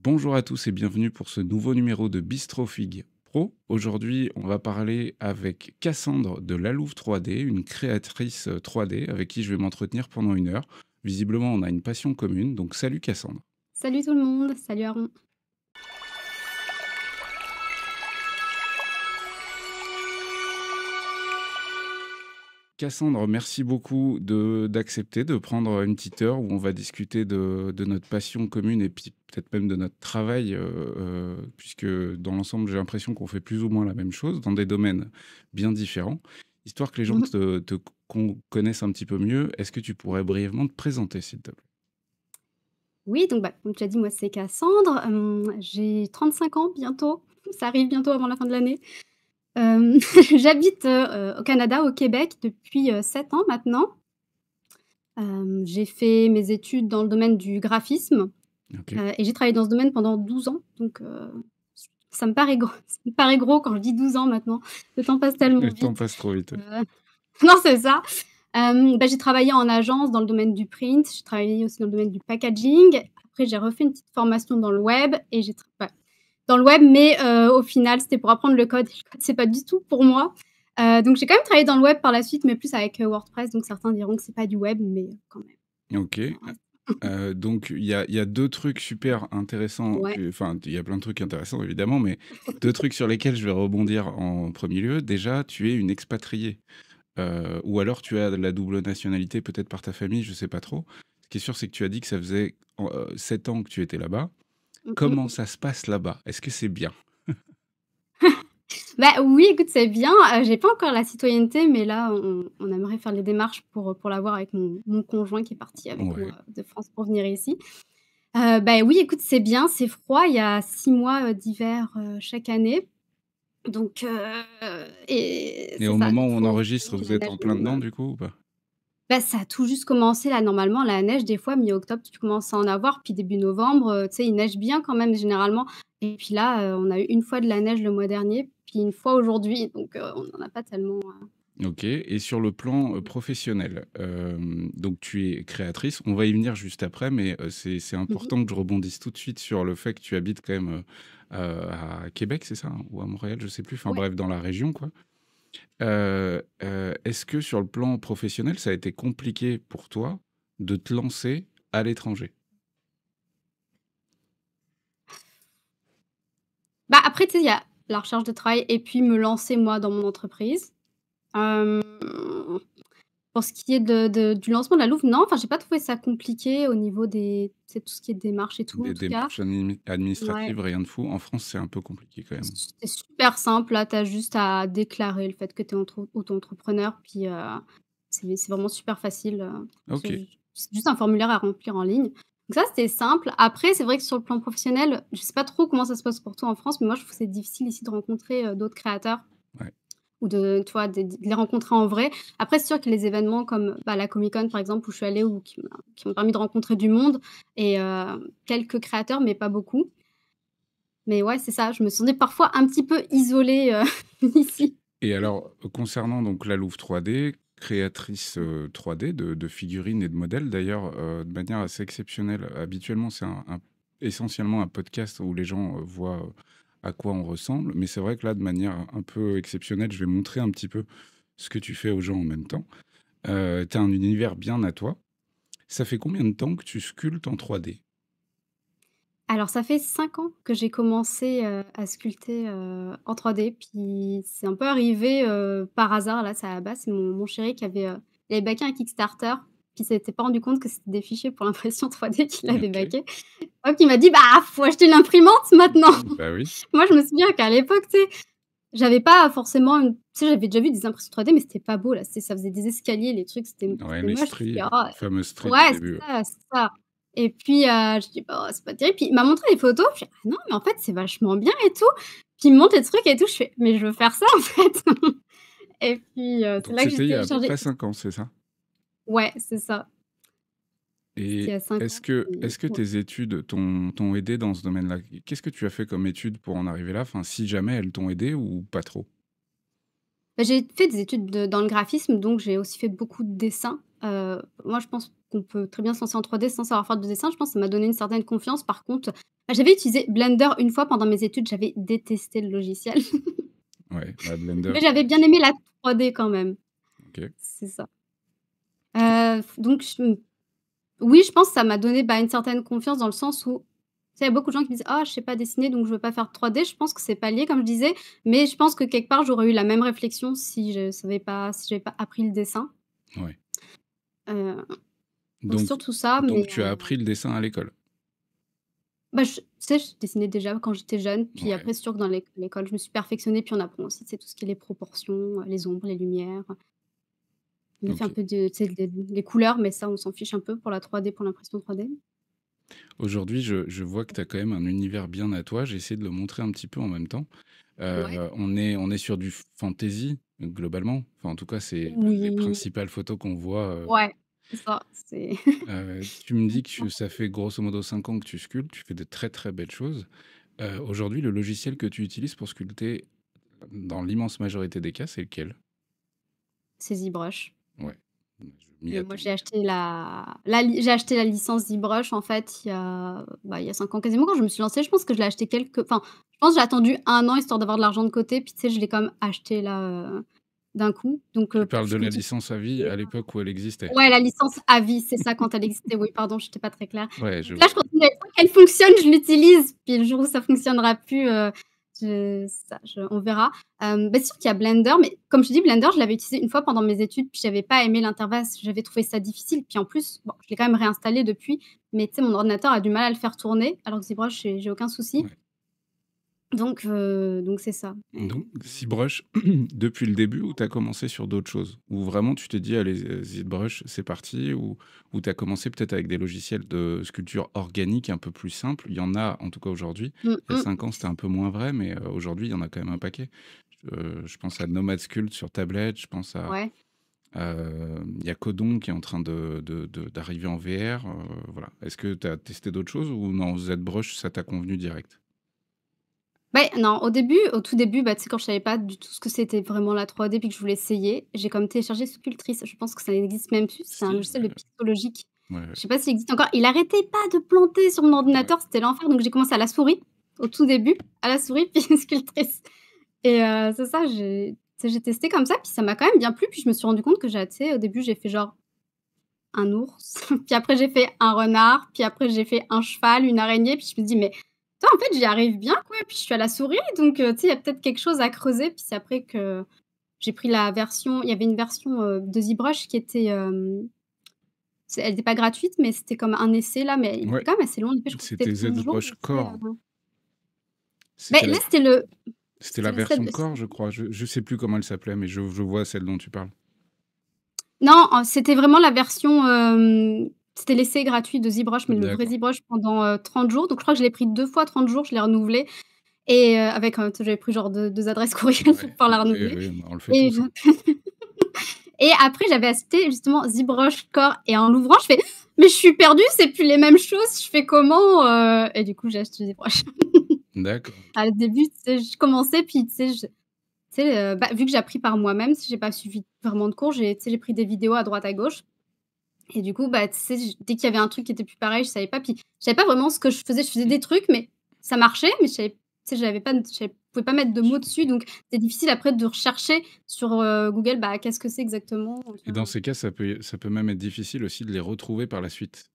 Bonjour à tous et bienvenue pour ce nouveau numéro de Bistrofig Pro. Aujourd'hui, on va parler avec Cassandre de La Louve 3D, une créatrice 3D avec qui je vais m'entretenir pendant 1 heure. Visiblement, on a une passion commune, donc salut Cassandre. Salut tout le monde, salut Aaron. Cassandre, merci beaucoup d'accepter de prendre une petite heure où on va discuter de notre passion commune et puis peut-être même de notre travail, puisque dans l'ensemble, j'ai l'impression qu'on fait plus ou moins la même chose dans des domaines bien différents. Histoire que les gens Mhm. connaissent un petit peu mieux, est-ce que tu pourrais brièvement te présenter, s'il te plaît? Oui, donc comme tu as dit, moi c'est Cassandre, j'ai 35 ans bientôt, ça arrive bientôt avant la fin de l'année. J'habite, au Canada, au Québec depuis, 7 ans maintenant. J'ai fait mes études dans le domaine du graphisme, Ok. et j'ai travaillé dans ce domaine pendant 12 ans, donc ça me paraît gros ça me paraît gros quand je dis 12 ans maintenant. Le temps passe tellement Le temps vite. passe trop vite. Ouais. Heu, non, c'est ça. J'ai travaillé en agence dans le domaine du print, j'ai travaillé aussi dans le domaine du packaging. Après, j'ai refait une petite formation dans le web et j'ai ouais, dans le web, mais au final, c'était pour apprendre le code. Le code, c'est pas du tout pour moi. Donc j'ai quand même travaillé dans le web par la suite, mais plus avec, WordPress, donc certains diront que c'est pas du web, mais quand même, Ok. ça reste. Donc il y a 2 trucs super intéressants Ouais. que enfin, il y a plein de trucs intéressants évidemment, mais 2 trucs sur lesquels je vais rebondir en premier lieu. Déjà, tu es une expatriée, ou alors tu as la double nationalité peut-être par ta famille, je sais pas trop. Ce qui est sûr, c'est que tu as dit que ça faisait 7 ans que tu étais là-bas. Mmh Comment mh. ça se passe là-bas? Est-ce que c'est bien? Bah, oui, écoute, c'est bien. J'ai pas encore la citoyenneté, mais là, on aimerait faire les démarches pour l'avoir avec mon conjoint qui est parti avec Ouais. moi de France pour venir ici. Oui, écoute, c'est bien, c'est froid. Il y a 6 mois, d'hiver, chaque année. Donc et Et c'est au ça, moment donc où on faut enregistre, qu'il y vous ait la êtes neige en plein dedans minimum. du coup ou pas? Bah, ça a tout juste commencé là, normalement, la neige des fois mi-octobre, tu commences à en avoir, puis début novembre, tu sais, il neige bien quand même généralement et puis là, on a eu une fois de la neige le mois dernier, puis une fois aujourd'hui, donc on n'en a pas tellement, OK, et sur le plan, professionnel, donc tu es créatrice, on va y venir juste après, mais c'est Mmh mh. important que je rebondisse tout de suite sur le fait que tu habites quand même, à Québec, c'est ça? Ou à Montréal, je sais plus, enfin Ouais. bref, dans la région, quoi. Est-ce que sur le plan professionnel, ça a été compliqué pour toi de te lancer à l'étranger? Bah, après, tu sais, il y a la recherche de travail et puis me lancer moi dans mon entreprise. Hem, pour ce qui est du lancement de la Louve, non, enfin, j'ai pas trouvé ça compliqué au niveau des tu sais, tout ce qui est démarches et tout, en Des tout cas. démarches Ouais, administratives, rien de fou. En France, c'est un peu compliqué quand même. c'est super simple, là, tu as juste à déclarer le fait que tu es auto-entrepreneur, puis, c'est vraiment super facile, OK. c'est juste un formulaire à remplir en ligne. Donc ça, c'était simple. Après, c'est vrai que sur le plan professionnel, je sais pas trop comment ça se passe pour toi en France, mais moi, je trouve que c'est difficile ici de rencontrer, d'autres créateurs. Ouais. Ou de tu vois, de les rencontrer en vrai. Après, c'est sûr que les événements comme, la Comic Con, par exemple, où je suis allée ou qui m'ont permis de rencontrer du monde et quelques créateurs, mais pas beaucoup. Mais ouais, c'est ça, je me sentais parfois un petit peu isolée, ici. Et alors, concernant donc la Louve 3D, créatrice, 3D de figurines et de modèles d'ailleurs, de manière assez exceptionnelle. Habituellement, c'est essentiellement un podcast où les gens, voient, à quoi on ressemble. Mais c'est vrai que là, de manière un peu exceptionnelle, je vais montrer un petit peu ce que tu fais aux gens en même temps. Tu as un univers bien à toi. Ça fait combien de temps que tu sculptes en 3D? Alors ça fait 5 ans que j'ai commencé, à sculpter, en 3D, puis c'est un peu arrivé, par hasard là, ça à la base, c'est mon chéri qui avait, il avait backé un Kickstarter, puis il s'était pas rendu compte que c'était des fichiers pour l'impression 3D qu'il avait OK. backés. Hop, il m'a dit: «Bah, faut acheter une imprimante maintenant!» Bah oui. Moi, je me souviens qu'à l'époque, tu sais, j'avais pas forcément une tu sais, j'avais déjà vu des impressions 3D, mais c'était pas beau là, ça faisait des escaliers, les trucs, Ouais, c'était les moche. Je stries, fais: «Oh» fameuses stries du ouais, début, ouais. c'est ça et puis, je dis: «Bah, c'est pas terrible», puis il m'a montré les photos, je fais: «Ah non, mais en fait, c'est vachement bien et tout», puis il me montre les trucs et tout, je fais: «Mais je veux faire ça, en fait» et puis, c'est Donc là que j'ai c'était il y a à peu téléchargé près 5 ans, c'est ça? ouais, c'est ça, c'était il y Et a 5 est-ce ans, que puis est-ce que ouais. tes études t'ont aidé dans ce domaine-là? Qu'est-ce que tu as fait comme études pour en arriver là? Enfin, si jamais elles t'ont aidé ou pas trop? Bah, j'ai fait des études dans le graphisme, donc j'ai aussi fait beaucoup de dessins. Moi, je pense qu'on peut très bien se lancer en 3D sans savoir faire de dessin. Je pense que ça m'a donné une certaine confiance. Par contre, j'avais utilisé Blender une fois pendant mes études, j'avais détesté le logiciel. Ouais, bah, Blender, Mais j'avais bien aimé la 3D quand même, OK. c'est ça. Donc oui, je pense que ça m'a donné, bah, une certaine confiance dans le sens où, tu sais, il y a beaucoup de gens qui me disent: «Ah, je sais pas dessiner, donc je veux pas faire de 3D». Je pense que c'est pas lié, comme je disais, mais je pense que quelque part, j'aurais eu la même réflexion si j'avais pas appris le dessin. Ouais. Heu, donc Donc surtout ça, donc mais tu as appris le dessin à l'école? bah, tu sais, je dessinais déjà quand j'étais jeune, puis Ouais, après, c'est sûr que dans l'école, je me suis perfectionnée, puis on apprend aussi, tu sais, tout ce qui est les proportions, les ombres, les lumières. On a fait un OK. peu de tu sais, les couleurs, mais ça, on s'en fiche un peu pour la 3D, pour l'impression 3D. Aujourd'hui, je vois que tu as quand même un univers bien à toi. J'ai essayé de le montrer un petit peu en même temps. Ouais. On est sur du fantasy, globalement. Enfin, en tout cas, c'est les Oui, principales photos qu'on voit. ouais, c'est ça, c'est Tu me dis que ça fait grosso modo 5 ans que tu sculptes, tu fais de très, très belles choses. Aujourd'hui, le logiciel que tu utilises pour sculpter, dans l'immense majorité des cas, c'est lequel? c'est ZBrush. Ouais, je m'y Et moi, attendais. j'ai acheté la licence ZBrush, en fait, il y a 5 ans quasiment quand je me suis lancée. Je pense que je l'ai acheté je pense que j'ai attendu 1 an histoire d'avoir de l'argent de côté, puis tu sais, je l'ai quand même acheté là, d'un coup. Donc Tu pour parles de la sculpter licence à vie à l'époque où elle existait? ouais, la licence à vie, c'est ça, quand elle existait. Oui, pardon, j'étais pas très claire. Ouais, je Donc là, vois. je continue avec tant qu'elle fonctionne, je l'utilise, puis le jour où ça fonctionnera plus, on verra. Bah, c'est sûr qu'il y a Blender, mais comme je te dis, Blender, je l'avais utilisé une fois pendant mes études, puis j'avais pas aimé l'interface, j'avais trouvé ça difficile. Puis en plus, bon, je l'ai quand même réinstallé depuis, mais tu sais, mon ordinateur a du mal à le faire tourner, alors que ZBrush, j'ai aucun souci. Ouais. Donc c'est ça. Donc ZBrush, depuis le début ou tu as commencé sur d'autres choses? Ou vraiment tu t'es dit: «Allez, ZBrush, c'est parti» ou tu as commencé peut-être avec des logiciels de sculpture organique un peu plus simples? Il y en a, en tout cas aujourd'hui. Mmh Il y a mh. 5 ans, c'était un peu moins vrai, mais aujourd'hui, il y en a quand même un paquet. Je pense à Nomad Sculpt sur tablette, je pense à, Ouais. il y a Codon qui est en train d'arriver en VR, voilà. Est-ce que tu as testé d'autres choses ou non, ZBrush, ça t'a convenu direct? Beh, non, au tout début, bah, tu sais, quand je savais pas du tout ce que c'était vraiment la 3D puis que je voulais essayer, j'ai comme téléchargé Sculptrice. Je pense que ça n'existe même plus, c'est un Si, logiciel de pixologique. ouais, ouais, Je sais pas s'il existe encore. Il arrêtait pas de planter sur mon ouais. ordinateur, c'était l'enfer, donc j'ai commencé à la souris, au tout début, à la souris, puis Sculptrice et c'est ça, tu sais, j'ai testé comme ça, puis ça m'a quand même bien plu, puis je me suis rendu compte que tu sais, au début, j'ai fait genre un ours, puis après j'ai fait un renard, puis après j'ai fait un cheval, une araignée, puis je me dis: «Mais toi, en fait, j'y arrive bien, quoi». Puis je suis à la souris, donc tu sais, il y a peut-être quelque chose à creuser. Puis c'est après que j'ai pris la version il y avait une version, de ZBrush qui était, elle était pas gratuite, mais c'était comme un essai là, mais il était Ouais, quand même assez long. En effet, je crois que c'était c'était 30 jours ZBrush d'essai, Core. beh, C'était là, la c'était c'était la l'essai version de Core, je crois. Je sais plus comment elle s'appelait, mais je vois celle dont tu parles. non, c'était vraiment la version, c'était l'essai gratuit de ZBrush, mais le vrai D'accord. ZBrush pendant, 30 jours. Donc je crois que je l'ai pris 2 fois 30 jours, je l'ai renouvelé et avec, tu sais, j'avais pris genre 2 adresses courriel pour Ouais, pouvoir la oui, renouveler oui, bah, on le fait et tous, hein. et après j'avais acheté justement ZBrush Core et en l'ouvrant, je fais: «Mais je suis perdue, c'est plus les mêmes choses, je fais comment?» Et du coup, j'ai acheté ZBrush. D'accord, OK. Au début, tu sais, je commençais puis tu sais, bah, vu que j'ai appris par moi-même, si j'ai pas suivi vraiment de cours, tu sais, j'ai pris des vidéos à droite à gauche et du coup, bah, tu sais, dès qu'il y avait un truc qui était plus pareil, je savais pas, puis je savais pas vraiment ce que je faisais. Je faisais des trucs, mais ça marchait, mais je savais, tu sais, je pouvais pas mettre de Je mots dessus, comprends. donc c'est difficile après de rechercher sur, Google, bah, qu'est-ce que c'est exactement? Et dans ces cas, ça peut même être difficile aussi de les retrouver par la suite.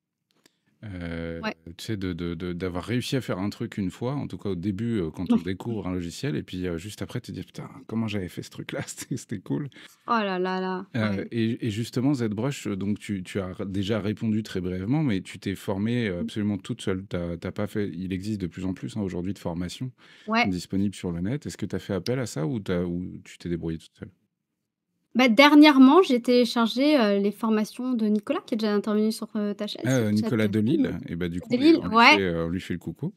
Ouais. Tu sais, d'avoir réussi à faire un truc une fois, en tout cas au début, quand on découvre un logiciel et puis, juste après te dire: «Putain, comment j'avais fait ce truc-là? C'était cool». Oh là là là, ouais. Et justement ZBrush, donc tu as déjà répondu très brièvement, mais tu t'es formée, Mmh. absolument toute seule. Tu pas fait il existe de plus en plus, hein, aujourd'hui de formations Ouais. disponibles sur le net. Est-ce que tu as fait appel à ça ou tu t'es débrouillée toute seule? Bah, dernièrement, j'ai téléchargé, les formations de Nicolas qui est déjà intervenu sur, ta chaîne, sur Nicolas ChatFM. Delisle et bah, du coup, Delil, ouais, on lui fait le coucou.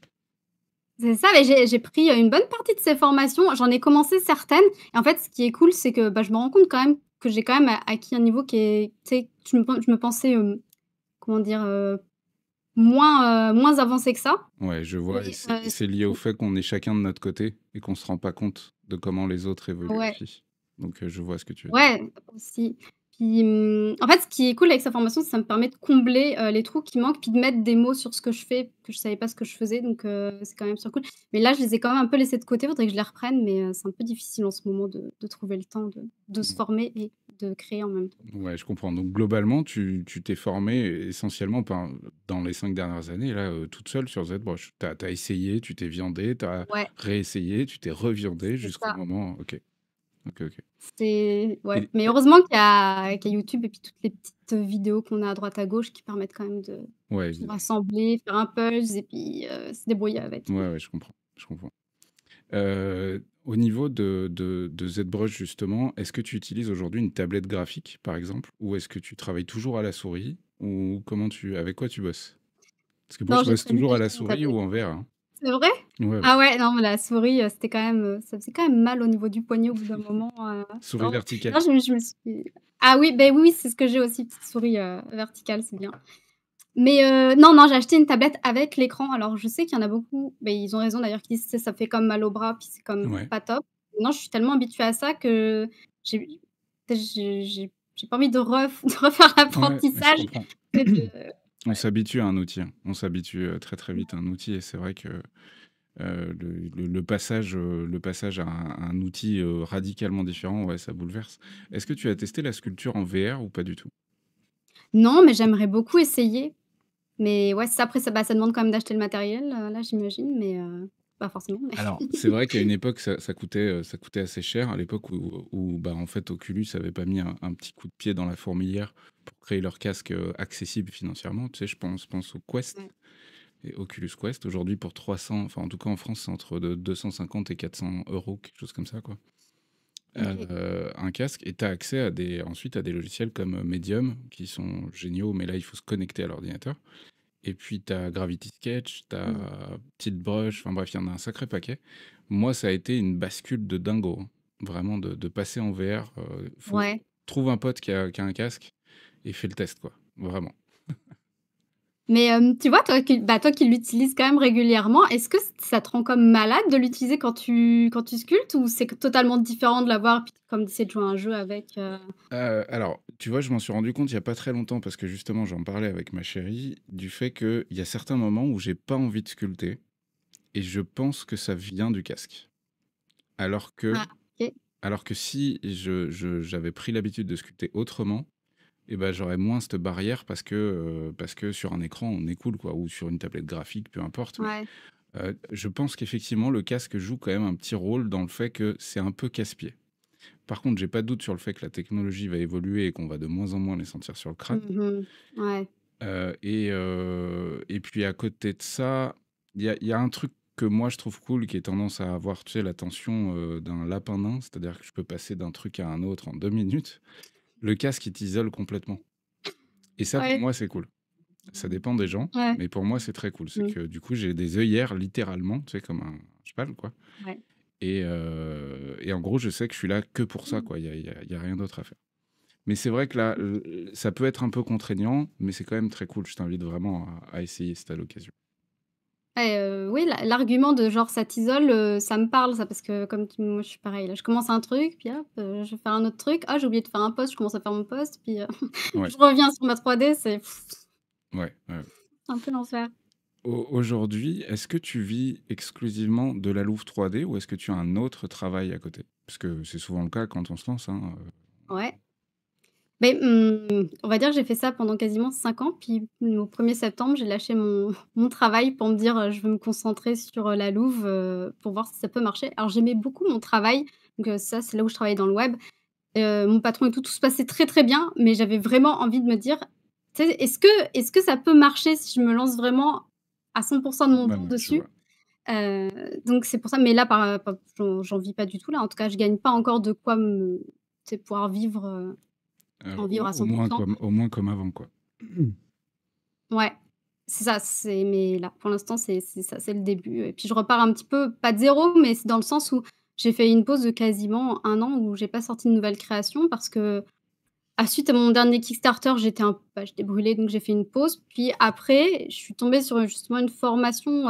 c'est ça, mais j'ai pris, une bonne partie de ses formations. J'en ai commencé certaines et en fait, ce qui est cool, c'est que, bah, je me rends compte quand même que j'ai quand même acquis un niveau qui est, tu sais, je me pensais, comment dire? Moins avancé que ça Ouais, je vois et et c'est lié au fait qu'on est chacun de notre côté et qu'on se rend pas compte de comment les autres évoluent ouais. aussi. Donc je vois ce que tu veux dire. Ouais, aussi. Puis, en fait, ce qui est cool avec sa formation, c'est que ça me permet de combler, les trous qui manquent, puis de mettre des mots sur ce que je fais, que je savais pas ce que je faisais, donc c'est quand même super cool. Mais là, je les ai quand même un peu laissés de côté, faudrait que je les reprenne, mais c'est un peu difficile en ce moment de trouver le temps de se former et de créer en même temps. Ouais, je comprends. Donc globalement, tu t'es formée essentiellement dans les 5 dernières années, là, toute seule sur ZBrush. Tu as essayé, tu t'es viandée, tu as Ouais, réessayé, tu t'es reviandée c'est jusqu'au ça. moment OK. OK, OK. C'est ouais, Et mais heureusement qu'il y a YouTube et puis toutes les petites vidéos qu'on a à droite à gauche qui permettent quand même de ouais, tout rassembler, faire un puzzle et puis, se débrouiller avec. ouais, ouais, je comprends, je comprends. Au niveau de ZBrush justement, est-ce que tu utilises aujourd'hui une tablette graphique, par exemple? Ou est-ce que tu travailles toujours à la souris? Ou avec quoi tu bosses? Parce que moi, Non, je j'ai bosse très vite toujours à la acheté une souris ou tablette. en VR, hein. C'est vrai? Ouais, ouais. Ah ouais, non, mais la souris, c'était quand même, ça faisait quand même mal au niveau du poignet au bout d'un moment, Souris non, non, verticale. je me suis ah oui, beh, oui, oui, c'est ce que j'ai aussi, petite souris, verticale, c'est bien. Mais non, non, j'ai acheté une tablette avec l'écran. Alors je sais qu'il y en a beaucoup, beh, ils ont raison d'ailleurs, qui disent: «Tu sais, ça fait comme mal au bras, puis c'est comme Ouais. pas top». Non, je suis tellement habituée à ça que j'ai j'ai pas envie de de refaire Ouais, mais je l'apprentissage comprends. que de On ouais, s'habitue à un outil, hein. On s'habitue, très, très vite à un outil et c'est vrai que, le passage à un outil, radicalement différent, ouais, ça bouleverse. Est-ce que tu as testé la sculpture en VR ou pas du tout? non, mais j'aimerais beaucoup essayer. Mais ouais, ça après ça, bah, ça demande quand même d'acheter le matériel, là, j'imagine, mais pas forcément, mais Alors, c'est vrai qu'à une époque, ça coûtait assez cher, à l'époque bah, en fait, Oculus avait pas mis un petit coup de pied dans la fourmilière pour créer leur casque, accessible financièrement. Tu sais, je pense au Quest ouais, et Oculus Quest. Aujourd'hui, pour 300, enfin, en tout cas en France, c'est entre de 250 et 400 euros, quelque chose comme ça, quoi. OK. Un casque et tu as accès ensuite à des logiciels comme Medium qui sont géniaux, mais là, il faut se connecter à l'ordinateur. Et puis, tu as Gravity Sketch, tu as Mmh. Brush, enfin bref, il y en a un sacré paquet. Moi, ça a été une bascule de dingo, hein. Vraiment, de passer en VR. Ouais. Trouve un pote qui a un casque et fais le test, quoi. Vraiment. Mais tu vois, toi qui l'utilises quand même régulièrement, est-ce que ça te rend comme malade de l'utiliser quand tu sculptes ou c'est totalement différent de l'avoir puis comme d'essayer de jouer à un jeu avec, Alors, tu vois, je m'en suis rendu compte il y a pas très longtemps parce que justement, j'en parlais avec ma chérie du fait qu'il y a certains moments où j'ai pas envie de sculpter et je pense que ça vient du casque. Alors que, Ah, OK. alors que si j'avais pris l'habitude de sculpter autrement, et ben, j'aurais moins cette barrière parce que sur un écran, on est cool, quoi, ou sur une tablette graphique, peu importe. Mais Ouais. je pense qu'effectivement, le casque joue quand même un petit rôle dans le fait que c'est un peu casse-pied. Par contre, j'ai pas de doute sur le fait que la technologie va évoluer et qu'on va de moins en moins les sentir sur le crâne. Mmh. Ouais. Et puis à côté de ça, il y a un truc que moi je trouve cool qui est tendance à avoir, tu sais, l'attention d'un lapin nain, c'est-à-dire que je peux passer d'un truc à un autre en 2 minutes. Le casque, il t'isole complètement. Et ça, pour Ouais. moi, c'est cool. Ça dépend des gens, Ouais. mais pour moi, c'est très cool. C'est Mmh. que du coup, j'ai des œillères littéralement, tu sais, comme un cheval, quoi. Ouais. Et en gros, je sais que je suis là que pour ça, quoi. Il y a rien d'autre à faire. Mais c'est vrai que là, ça peut être un peu contraignant, mais c'est quand même très cool. Je t'invite vraiment à essayer si tu as l'occasion. Ouais, oui, l'argument de genre ça t'isole, ça me parle ça parce que comme tu moi je suis pareil là, je commence un truc puis hop, je vais faire un autre truc. Ah j'ai oublié de faire un post, je commence à faire mon post puis, Ouais, je reviens sur ma 3D, c'est ouais, ouais. un peu l'enfer. Aujourd'hui, est-ce que tu vis exclusivement de la Louve 3D ou est-ce que tu as un autre travail à côté? Parce que c'est souvent le cas quand on se lance, hein. Ouais. Beh, on va dire que j'ai fait ça pendant quasiment 5 ans, puis au 1er septembre, j'ai lâché mon travail pour me dire, «Je veux me concentrer sur, la Louve, pour voir si ça peut marcher». Alors j'aimais beaucoup mon travail, donc ça, c'est là où je travaillais dans le web. Mon patron et tout, tout se passait très, très bien, mais j'avais vraiment envie de me dire: «Tu sais, est-ce que ça peut marcher si je me lance vraiment à 100 de mon Ouais, temps ouais, je dessus?» vois. heu, donc c'est pour ça, mais là, j'en vis pas du tout là. En tout cas, je gagne pas encore de quoi tu sais, pouvoir en vivre à Au 100. moins comme avant, quoi. Ouais, c'est ça, mais là, pour l'instant, c'est ça, c'est le début et puis je repars un petit peu, pas de zéro, mais c'est dans le sens où j'ai fait une pause de quasiment 1 an où j'ai pas sorti de nouvelles créations parce que suite à mon dernier Kickstarter, j'étais brûlée, donc j'ai fait une pause. Puis après, je suis tombée sur, justement une formation,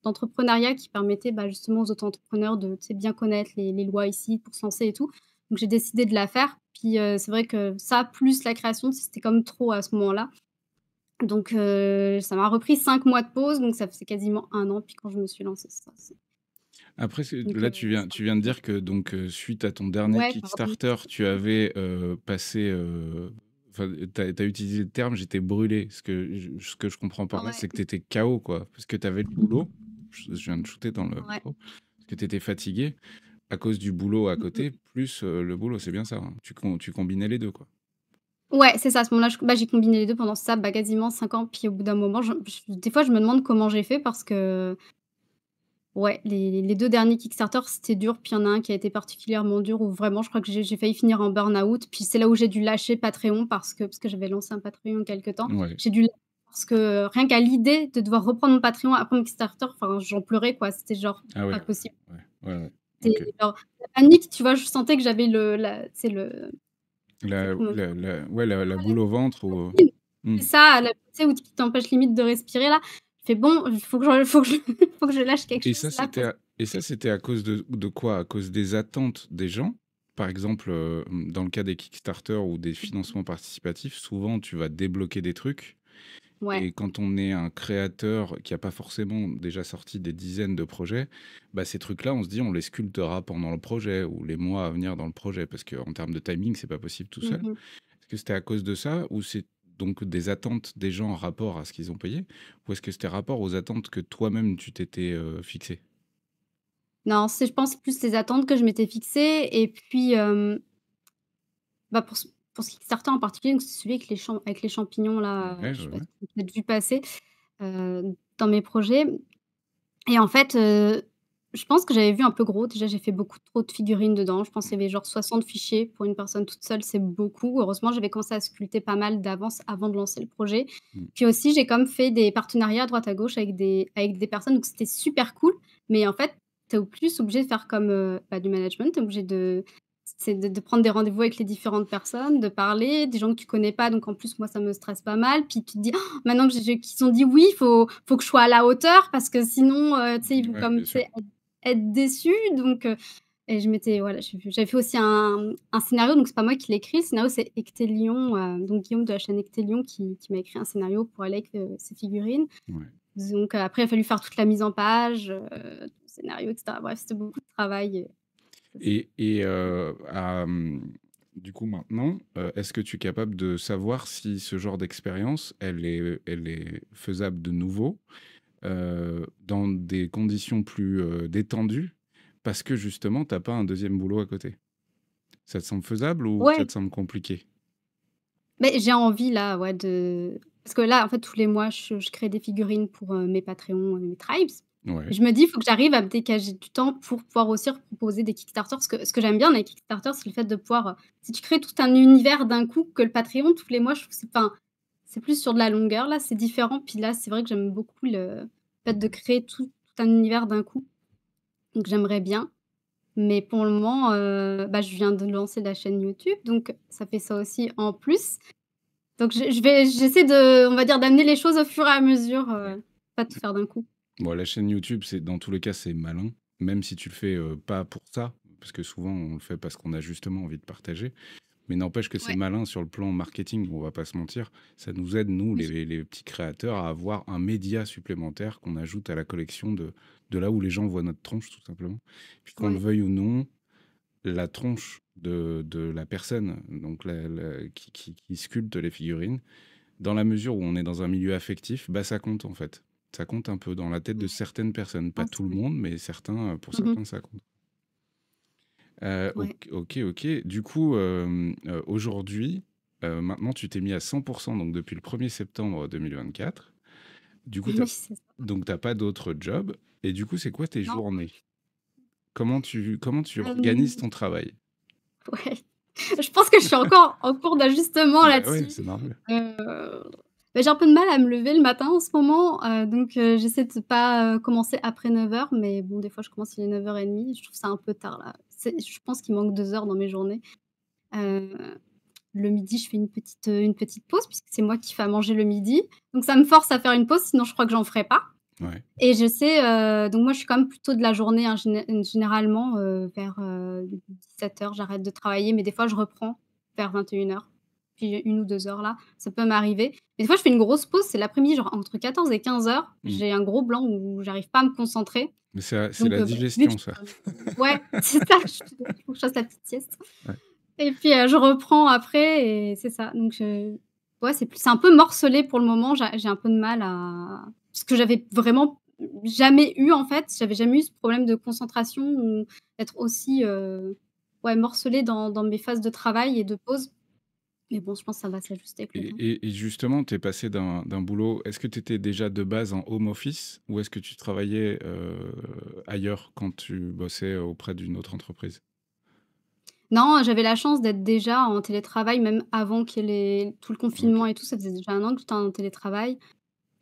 d'entrepreneuriat qui permettait, bah, justement aux auto-entrepreneurs de, tu sais, bien connaître les lois ici pour se lancer et tout. Donc j'ai décidé de la faire. Puis, c'est vrai que ça, plus la création, c'était comme trop à ce moment-là. Donc, ça m'a repris 5 mois de pause, donc ça faisait quasiment 1 an, puis quand je me suis lancée, c'est ça, Après, donc, là, c'est un tu peu viens de dur. dire que donc, suite à ton dernier Ouais, pardon. Kickstarter, tu avais passé. Enfin, tu as utilisé le terme j'étais brûlé. Ce que je comprends par là, Ouais, c'est que tu étais KO, quoi. Parce que tu avais le boulot. Je viens de shooter dans le ouais. micro. Parce que tu étais fatigué à cause du boulot à Mmh mh. côté, plus le boulot. C'est bien ça, hein. Tu combinais les deux, quoi. Ouais, c'est ça, à ce moment-là, j'ai combiné les 2 pendant ça, quasiment 5 ans, puis au bout d'un moment, des fois, je me demande comment j'ai fait parce que, ouais, les 2 derniers Kickstarter, c'était dur, puis il y en a un qui a été particulièrement dur où vraiment je crois que j'ai failli finir en burn-out, puis c'est là où j'ai dû lâcher Patreon parce que j'avais lancé un Patreon quelque temps. Ouais. J'ai dû lâcher parce que rien qu'à l'idée de devoir reprendre mon Patreon après mon Kickstarter, enfin, j'en pleurais, quoi, c'était genre Ah ouais, pas possible. ouais, ouais, ouais. C'était Ok. genre la panique, tu vois? Je sentais que j'avais tu sais le c'est comment Ouais, la boule au ventre ou. Hmm. c'est ça, tu sais, où qui t'empêche limite de respirer là. Je fais: «Bon, il faut que je faut que je lâche quelque chose là parce». Et ça, c'était à cause de quoi? À cause des attentes des gens? Par exemple, dans le cas des Kickstarter ou des financements participatifs, souvent, tu vas débloquer des trucs. Ouais. Et quand on est un créateur qui a pas forcément déjà sorti des dizaines de projets, bah, ces trucs-là, on se dit, on les sculptera pendant le projet ou les mois à venir dans le projet, parce qu'en termes de timing, c'est pas possible tout Mmh seul. mh. Est-ce que c'était à cause de ça ou c'est donc des attentes des gens en rapport à ce qu'ils ont payé? Ou est-ce que c'était rapport aux attentes que toi-même tu t'étais fixé? Non, c'est je pense plus les attentes que je m'étais fixées et puis, pour ce Kickstarter en particulier, donc c'est celui avec les champignons là, Ouais, je sais ouais, pas ouais. si tu as peut-être vu passer, dans mes projets. Et en fait, je pense que j'avais vu un peu gros. Déjà, j'ai fait beaucoup trop de figurines dedans. Je pense qu'il y avait genre 60 fichiers pour une personne toute seule, c'est beaucoup. Heureusement, j'avais commencé à sculpter pas mal d'avance avant de lancer le projet. Mm. Puis aussi, j'ai comme fait des partenariats à droite à gauche avec des personnes, donc c'était super cool. Mais en fait, tu es au plus obligé de faire comme, du management. Tu es obligé de prendre des rendez-vous avec les différentes personnes, de parler, des gens que tu connais pas, donc en plus, moi, ça me stresse pas mal. Puis tu te dis: Maintenant que qu'ils ont dit oui, faut que je sois à la hauteur parce que sinon, tu sais, ils vont Ouais, comme, bien tu sûr. sais, être déçus donc et je m'étais voilà, j'avais fait aussi un scénario, donc c'est pas moi qui l'ai écrit. Le scénario, c'est Ectélion, donc Guillaume de la chaîne Ectélion qui m'a écrit un scénario pour aller avec, ses figurines. Ouais. Donc après, il a fallu faire toute la mise en page, le scénario et cetera. Bref, c'était beaucoup de travail et ça c'est Et du coup, maintenant, est-ce que tu es capable de savoir si ce genre d'expérience, elle est faisable de nouveau dans des conditions plus détendues parce que justement, tu as pas un deuxième boulot à côté? Ça te semble faisable ou ça ouais. te semble compliqué? Mais j'ai envie là, ouais, parce que là, en fait, tous les mois, je crée des figurines pour, mes Patreons et mes Tribes. Ouais, Je me dis: «Il faut que j'arrive à me dégager du temps pour pouvoir aussi proposer des Kickstarter». Ce que j'aime bien dans les Kickstarter, c'est le fait de pouvoir, si tu crées tout un univers d'un coup que le Patreon, tous les mois, je trouve que c'est plus sur de la longueur, là, c'est différent. Puis là, c'est vrai que j'aime beaucoup le fait de créer tout un univers d'un coup, donc j'aimerais bien. Mais pour le moment, je viens de lancer la chaîne YouTube, donc ça fait ça aussi en plus. Donc j'essaie on va dire, d'amener les choses au fur et à mesure, ouais. pas tout faire d'un coup. Bon, la chaîne YouTube, c'est dans tous les cas, c'est malin, même si tu le fais pas pour ça, parce que souvent on le fait parce qu'on a justement envie de partager. Mais n'empêche que c'est Ouais, malin sur le plan marketing, on va pas se mentir. Ça nous aide, nous, oui, les petits créateurs, à avoir un média supplémentaire qu'on ajoute à la collection de là où les gens voient notre tronche, tout simplement. Puis qu'on le ouais. veuille ou non, la tronche de la personne donc qui sculpte les figurines, dans la mesure où on est dans un milieu affectif, bah ça compte en fait. Ça compte un peu dans la tête de Ouais, certaines personnes. Pas non, tout c'est le vrai. monde, mais certains, pour Mmh mh. certains, ça compte. Ouais. Ok, ok. Du coup, aujourd'hui, maintenant, tu t'es mis à 100%, donc depuis le 1er septembre 2024. Du coup, Oui, c'est ça. t'as pas d'autre job. Et du coup, c'est quoi tes Non, journées? Comment tu organises hem, ton travail? ouais. Je pense que je suis encore en cours d'ajustement Bah ouais, là-dessus. c'est normal. Heu, j'ai un peu de mal à me lever le matin en ce moment, donc j'essaie de pas, commencer après 9 heures, mais bon, des fois, je commence, il est 9:30. Je trouve ça un peu tard là. Je pense qu'il manque 2 heures dans mes journées. Heu Le midi, je fais une petite pause puisque c'est moi qui fais à manger le midi. Donc ça me force à faire une pause, sinon je crois que j'en ferais pas. Ouais. Et je sais, donc moi je suis quand même plutôt de la journée, hein, généralement, vers, 17 heures, j'arrête de travailler, mais des fois je reprends. vers 21:00, puis 1 ou 2 heures là, ça peut m'arriver. Mais des fois, je fais une grosse pause, c'est l'après-midi, genre entre 14 et 15 heures, Mmh. j'ai un gros blanc où j'arrive pas à me concentrer. Mais c'est Donc la bah, vu que digestion je ça. ouais, c'est ça, il faut que je fasse la petite sieste Ouais. et puis, je reprends après et c'est ça. Donc ouais, c'est un peu morcelé pour le moment, j'ai un peu de mal à ce que j'avais vraiment jamais eu en fait, j'avais jamais eu ce problème de concentration ou d'être aussi, ouais, morcelée dans mes phases de travail et de pause. Mais bon, je pense que ça va s'ajuster avec le Et temps. et justement, tu es passé d'un boulot, est-ce que tu étais déjà de base en home office ou est-ce que tu travaillais, ailleurs quand tu bossais auprès d'une autre entreprise? Non, j'avais la chance d'être déjà en télétravail même avant qu'il y ait tout le OK. confinement et tout, ça faisait déjà 1 an que j'étais en télétravail.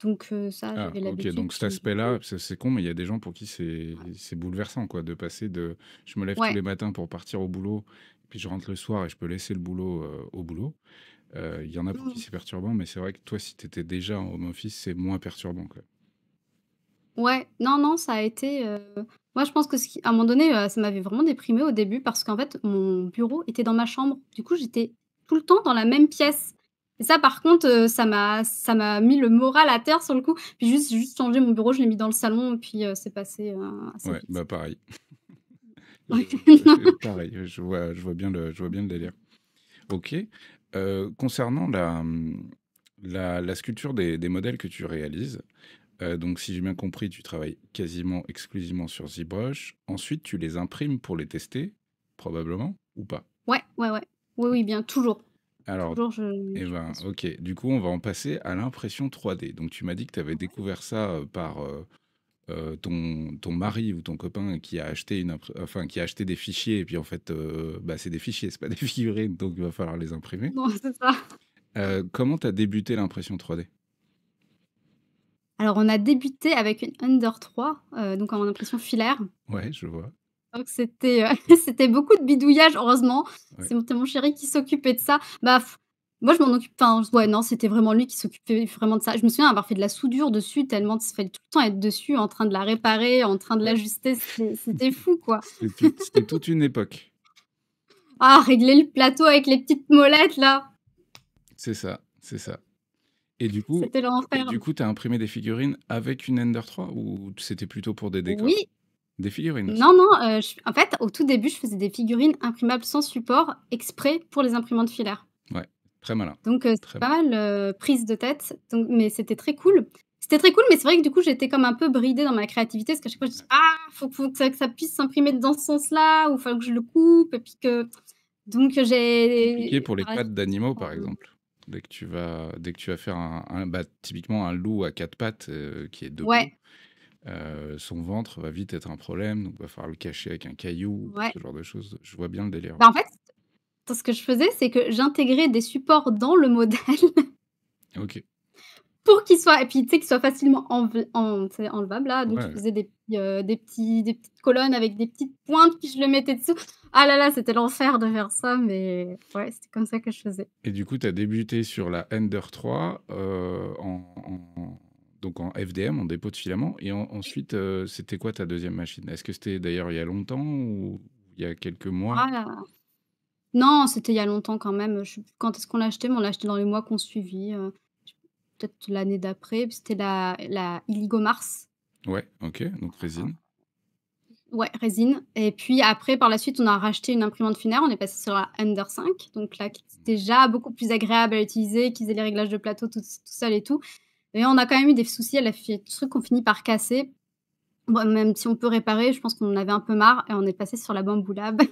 Donc ça, Ah j'avais OK, l'habitude, donc cet puis du coup aspect-là, c'est con, mais il y a des gens pour qui c'est bouleversant quoi, de passer de: «Je me lève tous ouais. les matins pour partir au boulot, puis je rentre le soir et je peux laisser le boulot, au boulot». Il y en a pour qui Mmh. c'est perturbant, mais c'est vrai que toi, si tu étais déjà en home office, c'est moins perturbant, quoi. Ouais, non, non, ça a été, moi je pense que ce qui à un moment donné, ça m'avait vraiment déprimée au début parce qu'en fait, mon bureau était dans ma chambre. Du coup, j'étais tout le temps dans la même pièce et ça par contre, ça m'a mis le moral à terre sur le coup. Puis juste changé mon bureau, je l'ai mis dans le salon et puis, c'est passé, assez Ouais, vite. bah, pareil. Ouais. Pareil, je vois bien le délire. OK. Concernant la sculpture des modèles que tu réalises, donc si j'ai bien compris, tu travailles quasiment exclusivement sur ZBrush. Ensuite, tu les imprimes pour les tester, probablement, ou pas? Ouais, ouais, ouais. Oui, oui, bien, toujours. Alors, Toujours je eh je ben, pense. OK. Du coup, on va en passer à l'impression 3D. Donc tu m'as dit que tu avais Ouais. découvert ça, par, ton mari ou ton copain qui a acheté enfin, qui a acheté des fichiers et puis en fait, bah, c'est des fichiers, c'est pas des figurines, donc il va falloir les imprimer. Non, c'est ça. Comment tu as débuté l'impression 3D? Alors on a débuté avec une Ender 3, donc en impression filaire. Ouais, je vois. Donc c'était, c'était beaucoup de bidouillage, heureusement. Ouais. C'était mon chéri qui s'occupait de ça. Bah, moi je m'en occupe enfin, ouais, non, c'était vraiment lui qui s'occupait vraiment de ça. Je me souviens avoir fait de la soudure dessus tellement il fallait tout le temps être dessus, en train de la réparer, en train de Ouais. l'ajuster, c'était fou, quoi. C'était toute une époque. Ah, régler le plateau avec les petites molettes là, C'est ça, c'est ça. Et du coup c'était l'enfer. tu as imprimé des figurines avec une Ender 3 ou c'était plutôt pour des décors? Oui, Des figurines aussi? non, non, en fait, au tout début, je faisais des figurines imprimables sans support, exprès pour les imprimantes filaires. Ouais, très malin, Donc c'était très pas malin. mal, prise de tête, donc mais c'était très cool. C'était très cool, mais c'est vrai que du coup, j'étais comme un peu bridée dans ma créativité parce qu'à chaque fois, je dis: Ouais. «Ah, faut que ça puisse s'imprimer dans ce sens-là ou faut que je le coupe» et puis que donc Compliqué j'ai pour les par la pattes suite d'animaux, par enfin, exemple. Dès que tu vas faire bah, typiquement un loup à 4 pattes, qui est debout, ouais, son ventre va vite être un problème, donc va falloir le cacher avec un caillou, ouais. ce genre de choses. Je vois bien le délire. Bah, en fait, ce que je faisais, c'est que j'intégrais des supports dans le modèle OK. pour qu'il soit et puis tu sais, qu'il soit facilement tu sais, enlevable là, donc je Ouais. faisais des petites colonnes avec des petites pointes, puis je le mettais dessous. Ah là là, c'était l'enfer de faire ça, mais ouais, c'était comme ça que je faisais. Et du coup, tu as débuté sur la Ender 3, donc en FDM, en dépôt de filament et ensuite, c'était quoi ta deuxième machine? Est-ce que c'était d'ailleurs il y a longtemps ou il y a quelques mois? Ah là non, c'était il y a longtemps quand même, je sais plus quand est-ce qu'on l'a acheté, mais on l'a acheté dans les mois qui ont suivi, peut-être l'année d'après, puis c'était la Illigo Mars. Ouais, OK, donc résine. Ouais, résine et puis après par la suite, on a racheté une imprimante filaire, on est passé sur la Ender 5, donc là qui était déjà beaucoup plus agréable à utiliser, qui faisait les réglages de plateau tout seul et tout et on a quand même eu des soucis, elle a fait des trucs qu'on finit par casser. Bon, même si on peut réparer, je pense qu'on en avait un peu marre et on est passé sur la Bamboo Lab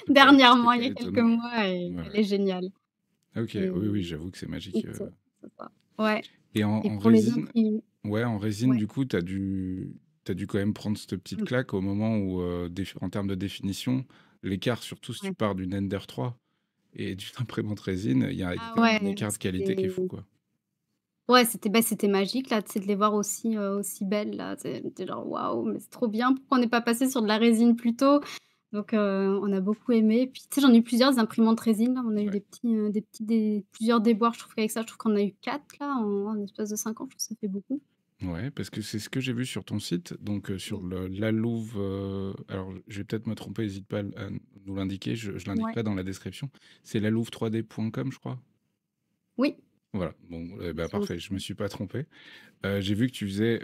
C'est dernièrement, il pas y a quelques étonnant. mois et Ouais, elle ouais. est géniale OK, et oui, oui, j'avoue que c'est magique, c'est ça. Ouais et en et en pour les résine imprimer ouais, en résine, ouais. du coup, tu as dû quand même prendre cette petite Mmh. claque au moment où, en termes de définition, l'écart, surtout si tu Ouais. pars d'une Ender 3 et d'une imprimante résine, il y a Ah quand même un ouais, écart de qualité qui est fou, quoi. ouais, c'était magique là, tu sais, de les voir aussi, aussi belles là, tu sais, genre: «Waouh, mais c'est trop bien, pourquoi on n'est pas passé sur de la résine plus tôt?» Donc on a beaucoup aimé. Puis tu sais, j'en ai eu plusieurs des imprimantes résine là, on a eu Ouais. plusieurs déboires, je trouve qu'avec ça, je trouve qu'on a eu 4 là en l'espace de 5 ans, je trouve que ça fait beaucoup. Ouais, parce que c'est ce que j'ai vu sur ton site, donc sur Mmh. la Louve, alors je vais peut-être me tromper, hésite pas à nous l'indiquer, je Ouais. l'indiquerai dans la description. C'est lalouve3d.com, je crois. Oui, Voilà, bon, bah, sur le parfait, site, je me ouais. suis pas trompé. J'ai vu que tu faisais,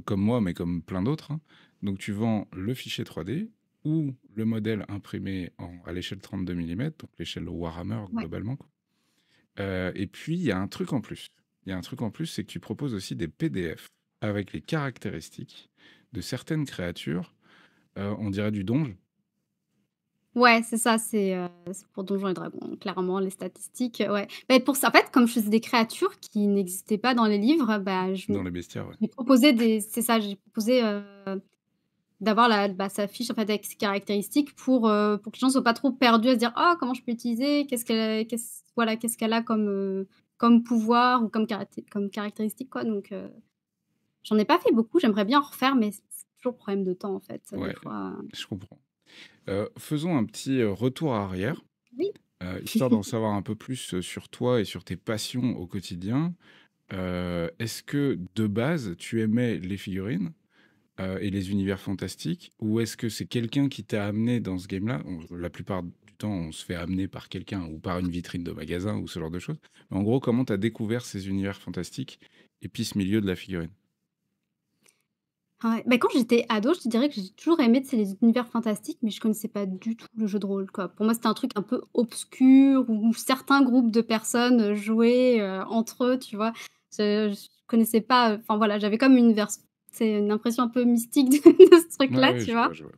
comme moi, mais comme plein d'autres, hein. Donc tu vends le fichier 3D ou le modèle imprimé à l'échelle 32 mm, donc l'échelle Warhammer Ouais. globalement, quoi. Et puis, il y a un truc en plus. Il y a un truc en plus, c'est que tu proposes aussi des PDF avec les caractéristiques de certaines créatures, on dirait du donjon. Ouais, c'est ça, c'est pour Donjons et Dragons, clairement, les statistiques, ouais. Beh, pour ça en fait, comme je faisais des créatures qui n'existaient pas dans les livres, bah, Dans les bestiaires, ouais. j'ai proposé des c'est ça, j'ai proposé, d'avoir sa fiche, en fait, avec ses caractéristiques pour que les gens soient pas trop perdus à se dire: «Oh, comment je peux l'utiliser? Qu'est-ce qu'elle a comme, comme pouvoir ou comme caractéristique?» quoi, donc j'en ai pas fait beaucoup, j'aimerais bien en refaire, mais c'est toujours problème de temps, en fait, des Ouais, fois, je comprends. Faisons un petit, retour arrière, oui. histoire d'en savoir un peu plus, sur toi et sur tes passions au quotidien. Est-ce que, de base, tu aimais les figurines, et les univers fantastiques? Ou est-ce que c'est quelqu'un qui t'a amené dans ce game-là? La plupart du temps, on se fait amener par quelqu'un ou par une vitrine de magasin ou ce genre de choses. Mais en gros, comment tu as découvert ces univers fantastiques et puis ce milieu de la figurine? Ouais, bah, quand j'étais ado, je te dirais que j'ai toujours aimé, tu sais, les univers fantastiques, mais je connaissais pas du tout le jeu de rôle, quoi. Pour moi, c'était un truc un peu obscur où certains groupes de personnes, jouaient, entre eux, tu vois? Je connaissais pas, enfin voilà, j'avais comme c'est une impression un peu mystique de ce Ouais, truc-là, ouais, tu je vois, vois? je vois.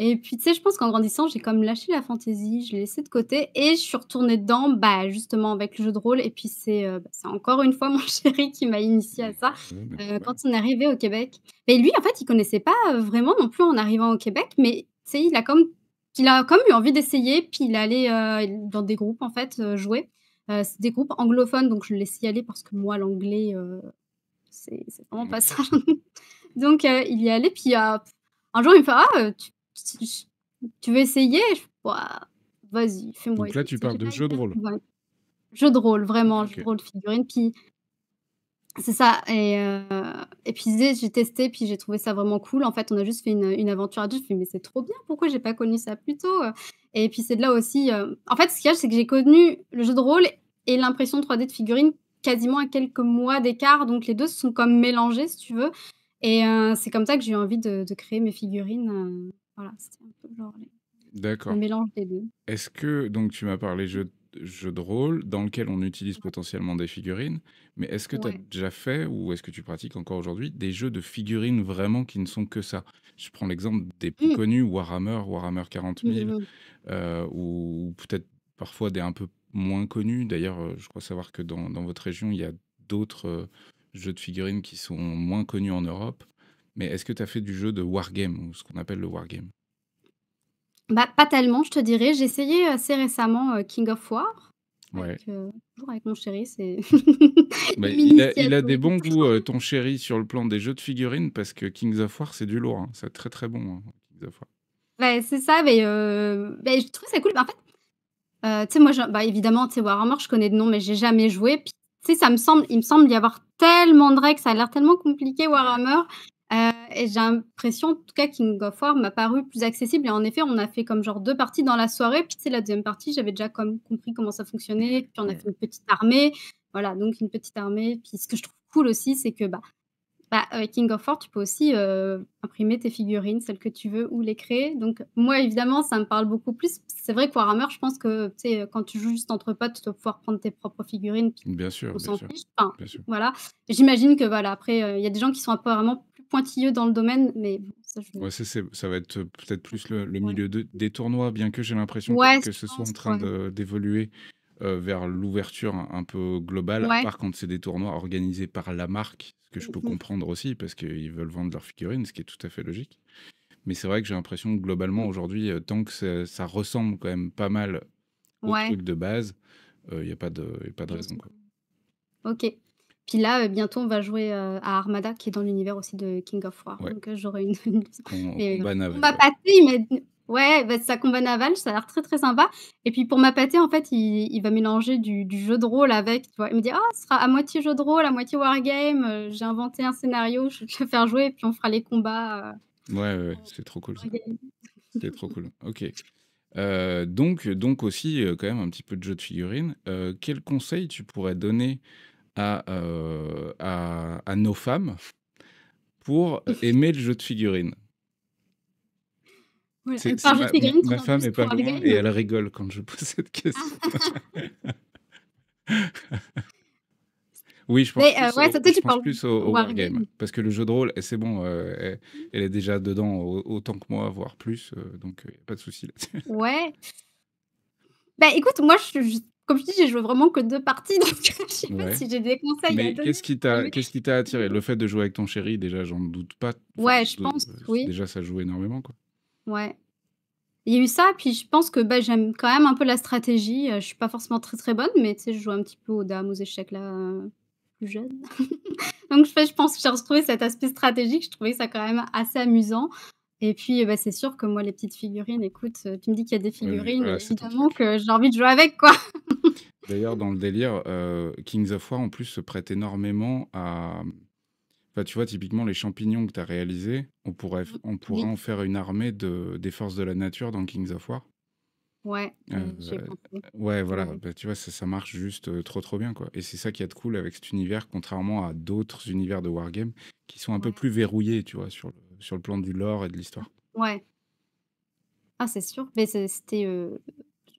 Et puis, tu sais, je pense qu'en grandissant, j'ai comme lâché la fantaisie, je l'ai laissé de côté et je suis retournée dedans, bah, justement avec le jeu de rôle et puis c'est encore une fois mon chéri qui m'a initiée à ça, Ouais, mais quand normal. on est arrivé au Québec. Et lui, en fait, il connaissait pas, vraiment non plus en arrivant au Québec, mais tu sais, il a comme eu envie d'essayer, puis il est allé, dans des groupes, en fait, jouer. C'est des groupes anglophones, donc je le laisse y aller parce que moi, l'anglais, c'est vraiment pas ça. Ouais. Donc il y est allé, puis un jour, il me fait: «Ah, tu veux essayer?» Je fais: «Bah, vas-y, fais-moi Donc là, essayer». tu Tu sais, parles j'ai de pas jeu de hyper rôle? convaincu. Jeu de rôle, vraiment, jeu de OK. rôle figurine, puis c'est ça et puis tu sais, j'ai testé, puis j'ai trouvé ça vraiment cool. En fait, on a juste fait une aventure à 2. Je fais: «Mais c'est trop bien, pourquoi j'ai pas connu ça plus tôt?» Et puis c'est de là aussi, en fait, ce qu'il y a, c'est que j'ai connu le jeu de rôle et l'impression 3D de figurines quasiment à quelques mois d'écart, donc les 2 se sont comme mélangés, si tu veux et c'est comme ça que j'ai eu envie de créer mes figurines, voilà, c'était un peu genre le D'accord. mélange des 2. Est-ce que donc tu m'as parlé jeu de rôle dans lequel on utilise potentiellement des figurines, mais est-ce que tu as Ouais. déjà fait ou est-ce que tu pratiques encore aujourd'hui des jeux de figurines vraiment qui ne sont que ça? Je prends l'exemple des plus Mmh. connus, Warhammer 40 Mmh 000, mh. ou peut-être parfois des un peu moins connus. D'ailleurs, je crois savoir que dans votre région, il y a d'autres, jeux de figurines qui sont moins connus en Europe. Mais est-ce que tu as fait du jeu de wargame ou ce qu'on appelle le wargame? Bah, pas tellement, je te dirais. J'ai essayé assez récemment, King of War Ouais. toujours avec mon chéri, c'est Bah, il m'initie à il a des jouer. bons goûts, ton chéri, sur le plan des jeux de figurines, parce que Kings of War, c'est du lourd, hein. C'est très, très bon, hein, Kings of War. Ouais, c'est ça, mais je trouve ça cool. Bah, en fait, tu sais, moi, évidemment, tu sais, Warhammer, je connais de nom, mais j'ai jamais joué. Puis, tu sais, il me semble y avoir tellement de règles, ça a l'air tellement compliqué Ouais. Warhammer, et j'ai l'impression, en tout cas, King of War m'a paru plus accessible et en effet, on a fait comme genre 2 parties dans la soirée. Puis, tu sais, la deuxième partie, j'avais déjà comme compris comment ça fonctionnait. Puis, on a Ouais. fait une petite armée. Voilà, donc une petite armée. Puis, ce que je trouve cool aussi, c'est que, avec King of War, tu peux aussi, imprimer tes figurines, celles que tu veux ou les créer. Donc moi, évidemment, ça me parle beaucoup plus. C'est vrai que Warhammer, je pense que, tu sais, quand tu joues juste entre potes, tu dois pouvoir prendre tes propres figurines, puis Bien sûr, on bien s'en sûr, fiche. Enfin, bien sûr. voilà. J'imagine que, voilà, après, il y a des gens qui sont apparemment plus pointilleux dans le domaine, mais bon, ça je Ouais, ça va être, peut-être plus le ouais. milieu des tournois, bien que j'ai l'impression quand même Ouais, que je ce soit pense, en train ouais. d'évoluer, vers l'ouverture un peu globale, à Ouais. part quand c'est des tournois organisés par la marque, ce que je Mmh peux mh. comprendre aussi, parce qu'ils veulent vendre leurs figurines, ce qui est tout à fait logique. Mais c'est vrai que j'ai l'impression que globalement, Mmh. aujourd'hui, tant que ça ressemble quand même pas mal au Ouais, truc de base, il y a pas de bien raison, sûr. quoi. OK. Puis là, bientôt, on va jouer, à Armada, qui est dans l'univers aussi de King of War. Ouais, Donc, j'aurai une mais combat pour naval, ma ouais. pâtée, il m'a dit ouais, bah, c'est ça, combat naval, ça a l'air très, très sympa et puis pour ma pâtée, en fait, il va mélanger du jeu de rôle avec, tu vois? Il me dit: «Ah, ce sera à moitié jeu de rôle, à moitié wargame, j'ai inventé un scénario, je vais te le faire jouer et puis on fera les combats, Ouais, ouais, ouais, en c'est trop cool ça. wargame». C'est trop cool. OK. Donc aussi, quand même un petit peu de jeu de figurines. Quel conseil tu pourrais donner à nos femmes pour aimer le jeu de figurines? Voilà, C'est par jeu de ma ma figurines, tu ma entends femme plus est pas pour loin et game? elle rigole quand je pose cette question. Ah! Oui, Mais ouais, ça toi je tu pense parles plus au wargame wargame? parce que le jeu de rôle, c'est bon, elle est déjà dedans autant que moi, voire plus, donc y a pas de souci là-dessus. Ouais. Bah, écoute, moi je comme je dis, j'ai joué vraiment que 2 parties donc je sais pas Ouais. si j'ai des conseils à Mais donner. qu'est-ce qui t'a attiré? Le fait de jouer avec ton chéri, déjà, j'en doute pas. Enfin, Ouais, je pense, oui, déjà, ça joue énormément, quoi. ouais. Il y a eu ça, puis je pense que, bah, j'aime quand même un peu la stratégie, je suis pas forcément très, très bonne, mais tu sais, je jouais un petit peu aux dames, aux échecs là, plus jeune. Donc je pense que j'ai retrouvé cet aspect stratégique, je trouvais ça quand même assez amusant et puis, bah, c'est sûr que moi les petites figurines, écoute, tu me dis qu'il y a des Oui, figurines, voilà, c'est ton évidemment truc. que j'ai envie de jouer avec, quoi. D'ailleurs, dans le délire, Kings of War, en plus, se prête énormément à enfin, tu vois, typiquement, les champignons que tu as réalisés, on pourrait Oui, en faire une armée des forces de la nature dans Kings of War. ouais, j'y ai Heu, pensé. ouais, voilà, Ouais, bah, tu vois, ça marche juste, trop, trop bien, quoi et c'est ça qui est de cool avec cet univers, contrairement à d'autres univers de wargame qui sont un peu ouais, plus verrouillés, tu vois, sur le plan du lore et de l'histoire. ouais. Ah c'est sûr, mais c'était,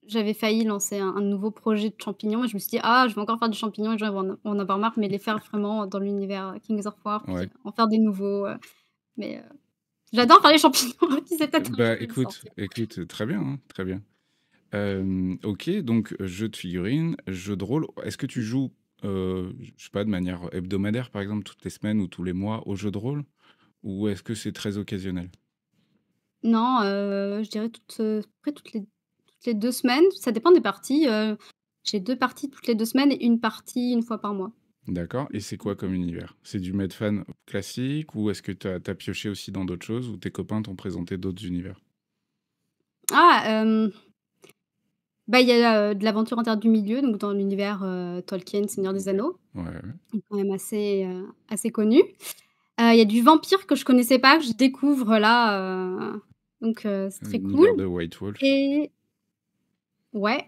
j'avais failli lancer un nouveau projet de champignons et je me suis dit: «Ah, je vais encore faire du champignon, les gens ils vont en avoir marre», mais les faire vraiment dans l'univers, Kings of War, puis Ouais. en faire des nouveaux, mais j'adore faire les champignons, puis c'est peut-être un jour Bah, je vais le écoute sortir. écoute, très bien, hein, très bien. OK, donc jeu de figurines, jeu de rôle. Est-ce que tu joues, je sais pas, de manière hebdomadaire, par exemple, toutes les semaines ou tous les mois au jeu de rôle? Ou est-ce que c'est très occasionnel? Non, je dirais à peu près toutes les 2 semaines, ça dépend des parties, j'ai 2 parties toutes les 2 semaines et une partie une fois par mois. D'accord et c'est quoi comme univers? C'est du Medfan classique ou est-ce que tu as pioché aussi dans d'autres choses ou tes copains t'ont présenté d'autres univers? Ah, bah, il y a, de l'aventure interdite du milieu, donc dans l'univers, Tolkien, Seigneur des OK. Anneaux, Ouais, ouais. qui est quand même assez connu. Il y a du vampire que je connaissais pas, que je découvre là, donc c'est très cool Univers de White Wolf. et ouais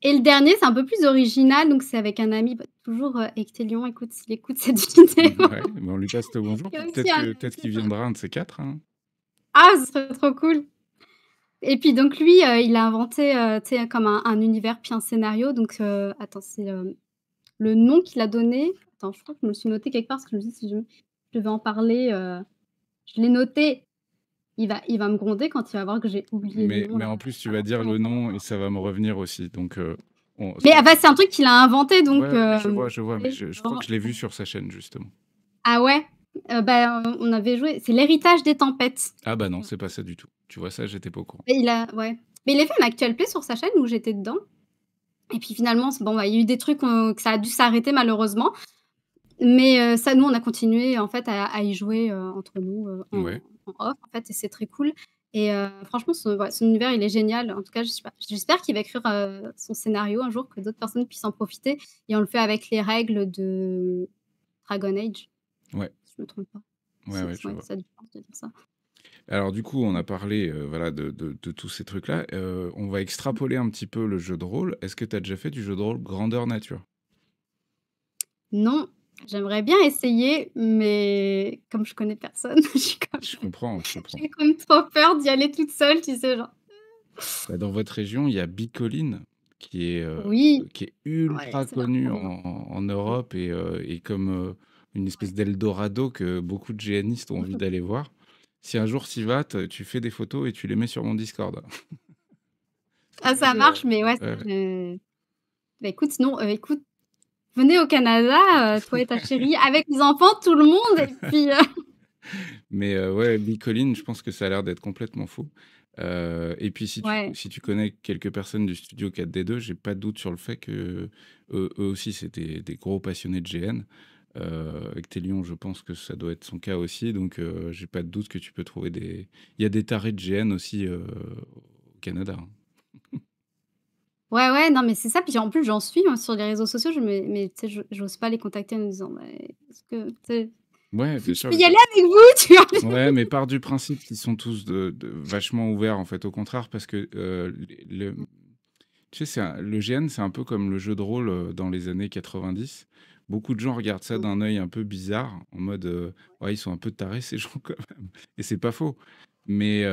et le dernier, c'est un peu plus original, donc c'est avec un ami, bah, toujours, Ectélion, écoute, s'il écoute cette vidéo. Ouais, mais on lui passe le bonjour, Il y puis a aussi un peut-être qu'il viendra un de ces 4, hein. ah, ce serait trop cool et puis donc lui, il a inventé, tu sais, comme un univers puis un scénario donc attends, c'est, le nom qu'il a donné attends, je crois que je me le suis noté quelque part parce que je me dis: «Si je devais en parler, je l'ai noté». Il va me gronder quand il va voir que j'ai oublié le nom Mais là, en plus, tu ça vas va dire très le longtemps. nom et ça va me revenir aussi, donc on Mais ça ah bah, c'est un truc qu'il a inventé donc ouais, ouais, je vois, mais tu sais, je crois que genre je l'ai vu sur sa chaîne, justement. ah ouais? Bah, on avait joué c'est l'héritage des tempêtes. Ah bah non, Voilà c'est pas ça du tout. Tu vois, ça, j'étais pas au courant. et il a ouais. Mais il a fait un actual play sur sa chaîne où j'étais dedans et puis finalement c'est bon, bah, il y a eu des trucs, que ça a dû s'arrêter malheureusement. Mais ça, nous, on a continué en fait à y jouer, entre nous, Ouais. en off en fait et c'est très cool et franchement son univers il est génial. En tout cas, j'espère qu'il va écrire, son scénario un jour, que d'autres personnes puissent en profiter et on le fait avec les règles de Dragon Age, Ouais, si je me trompe pas. ouais, ouais, je Ouais, vois. ça a du sens de dire ça. Alors du coup, on Mmh. a parlé, voilà, de tous ces trucs-là. On va extrapoler un petit peu le jeu de rôle. Est-ce que tu as déjà fait du jeu de rôle grandeur nature? Non, j'aimerais bien essayer, mais comme je connais personne, Je comprends, je comprends. j'ai comme trop peur d'y aller toute seule, tu sais, genre Bah, dans votre région, il y a Bicoline oui, qui est ouais, ultra ça a l'air connu trop bien. en Mmh, Europe et comme, une espèce ouais. d'Eldorado que beaucoup de GNistes ont envie d'aller voir. Si un jour tu y vas, tu fais des photos et tu les mets sur mon Discord. C'est Ah vrai ça que marche, mais ouais, ouais, ça je bah, écoute, sinon, écoute, venez au Canada, toi et ta chérie, avec les enfants, tout le monde et puis, mais ouais, Bicoline, je pense que ça a l'air d'être complètement fou. Et puis ouais, si tu connais quelques personnes du studio 4D2, j'ai pas de doute sur le fait que eux aussi, c'est des gros passionnés de GN. Avec tes lions, je pense que ça doit être son cas aussi, donc j'ai pas de doute que tu peux trouver des il y a des tarés de GN aussi, au Canada, hein. ouais, ouais, non, mais c'est ça, puis en plus, j'en suis, hein, sur les réseaux sociaux, mais tu sais, j'ose pas les contacter en me disant: «Mais est-ce que» tu sais? Ouais, bien Je sûr, peux bien y sûr. aller avec vous, tu vois? Ouais, mais part du principe qu'ils sont tous vachement ouverts, en fait, au contraire, parce que tu sais, le GN, c'est un peu comme le jeu de rôle dans les années 90. Beaucoup de gens regardent ça d'un œil un peu bizarre, en mode ouais, ils sont un peu tarés, ces gens, quand même. Et c'est pas faux. Mais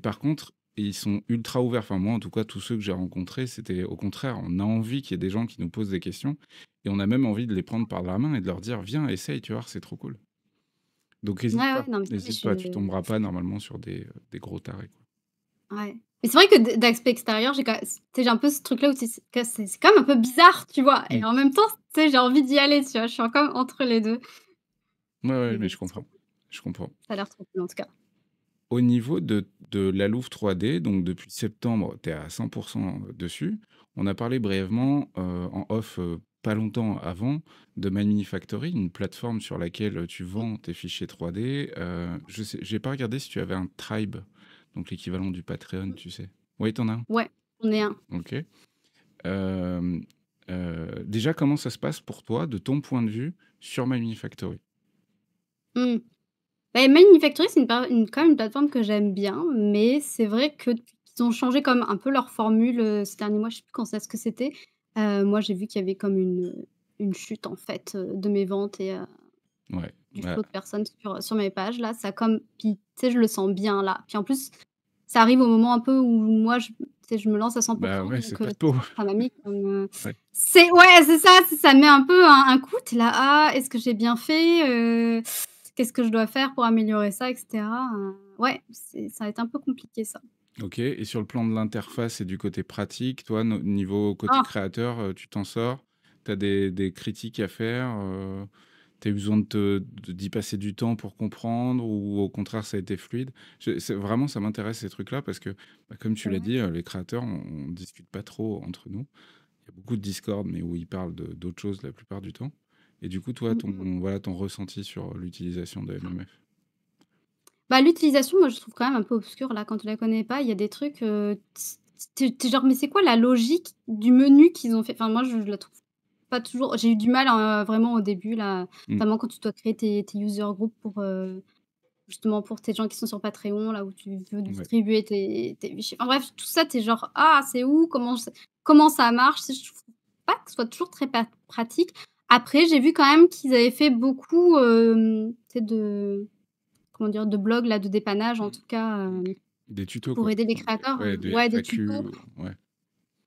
par contre, ils sont ultra ouverts. Enfin, moi, en tout cas, tous ceux que j'ai rencontrés, c'était au contraire. On a envie qu'il y ait des gens qui nous posent des questions. Et on a même envie de les prendre par la main et de leur dire, viens, essaye, tu vois, c'est trop cool. Donc, Ouais, n'hésite ouais, pas. non, mais ça, mais N'hésite pas, tu tomberas pas normalement sur des gros tarés, quoi. ouais. Mais c'est vrai que d'aspect extérieur, j'ai quand tu sais, j'ai un peu ce truc-là où c'est quand même un peu bizarre, tu vois? Mm. Et en même temps, tu sais, j'ai envie d'y aller, tu vois? Je suis encore entre les 2. Ouais, ouais, mais Mais je c'est trop comprends. cool. Je comprends. Ça a l'air trop cool, en tout cas. Au niveau de la Louve 3D, donc depuis septembre, tu es à 100% dessus. On a parlé brièvement en off pas longtemps avant de Manufactory, une plateforme sur laquelle tu Mmh. vends tes fichiers 3D. Je sais, j'ai pas regardé si tu avais un Tribe, donc l'équivalent du Patreon, Mmh. tu sais. Oui, t'en as un. Ouais, on est un. Ok. Euh, déjà, comment ça se passe pour toi, de ton point de vue, sur Manufactory? Mmh. Bah, Manufactory, c'est quand même une plateforme que j'aime bien, mais c'est vrai que depuis qu'ils ont changé comme un peu leur formule, ces derniers mois, je sais plus quand est-ce que c'était. Moi, j'ai vu qu'il y avait comme une chute, en fait, de mes ventes et Ouais, du bah, flot de personnes sur mes pages là, ça comme puis tu sais, je le sens bien là. Puis en plus, ça arrive au moment un peu où moi tu sais, je me lance à 100 bah ouais, c'est donc pas de peau. ça m'a mis comme, Ouais. c'est ça, ça met un peu un coup, tu es là: «Ah, est-ce que j'ai bien fait? Qu'est-ce que je dois faire pour améliorer ça?» et cetera, ouais, ça va être un peu compliqué ça. Ok, et sur le plan de l'interface et du côté pratique, toi, niveau côté Ah! créateur, tu t'en sors? Tu as des critiques à faire? Tu as eu besoin d'y passer du temps pour comprendre ou au contraire, ça a été fluide? Vraiment, ça m'intéresse ces trucs-là parce que, bah, comme tu l'as Ouais. dit, les créateurs, on ne discute pas trop entre nous. Il y a beaucoup de Discord, mais où ils parlent d'autres choses la plupart du temps. Et du coup, toi, Mmh mh. voilà, ton ressenti sur l'utilisation de MMF? Bah, l'utilisation, moi, je trouve quand même un peu obscure là, quand tu la connais pas, il y a des trucs, tu es genre: «Mais c'est quoi la logique du menu qu'ils ont fait?» Enfin moi, je la trouve pas toujours j'ai eu du mal, vraiment au début là, Mm. notamment quand tu dois créer tes user groups pour, justement pour tes gens qui sont sur Patreon, là où tu veux Ouais. distribuer tes fichiers. Enfin bref, tout ça, tu es genre: «Ah, c'est où? Comment ça marche?» Tu sais, je trouve pas que ce soit toujours très pratique. Après, j'ai vu quand même qu'ils avaient fait beaucoup, tu sais de comment dire? De blogs là, de dépannage en Mm. tout cas, Des tutos, pour quoi. aider les Enfin, créateurs, ouais, des ouais, des FAQ, tutos. ouais.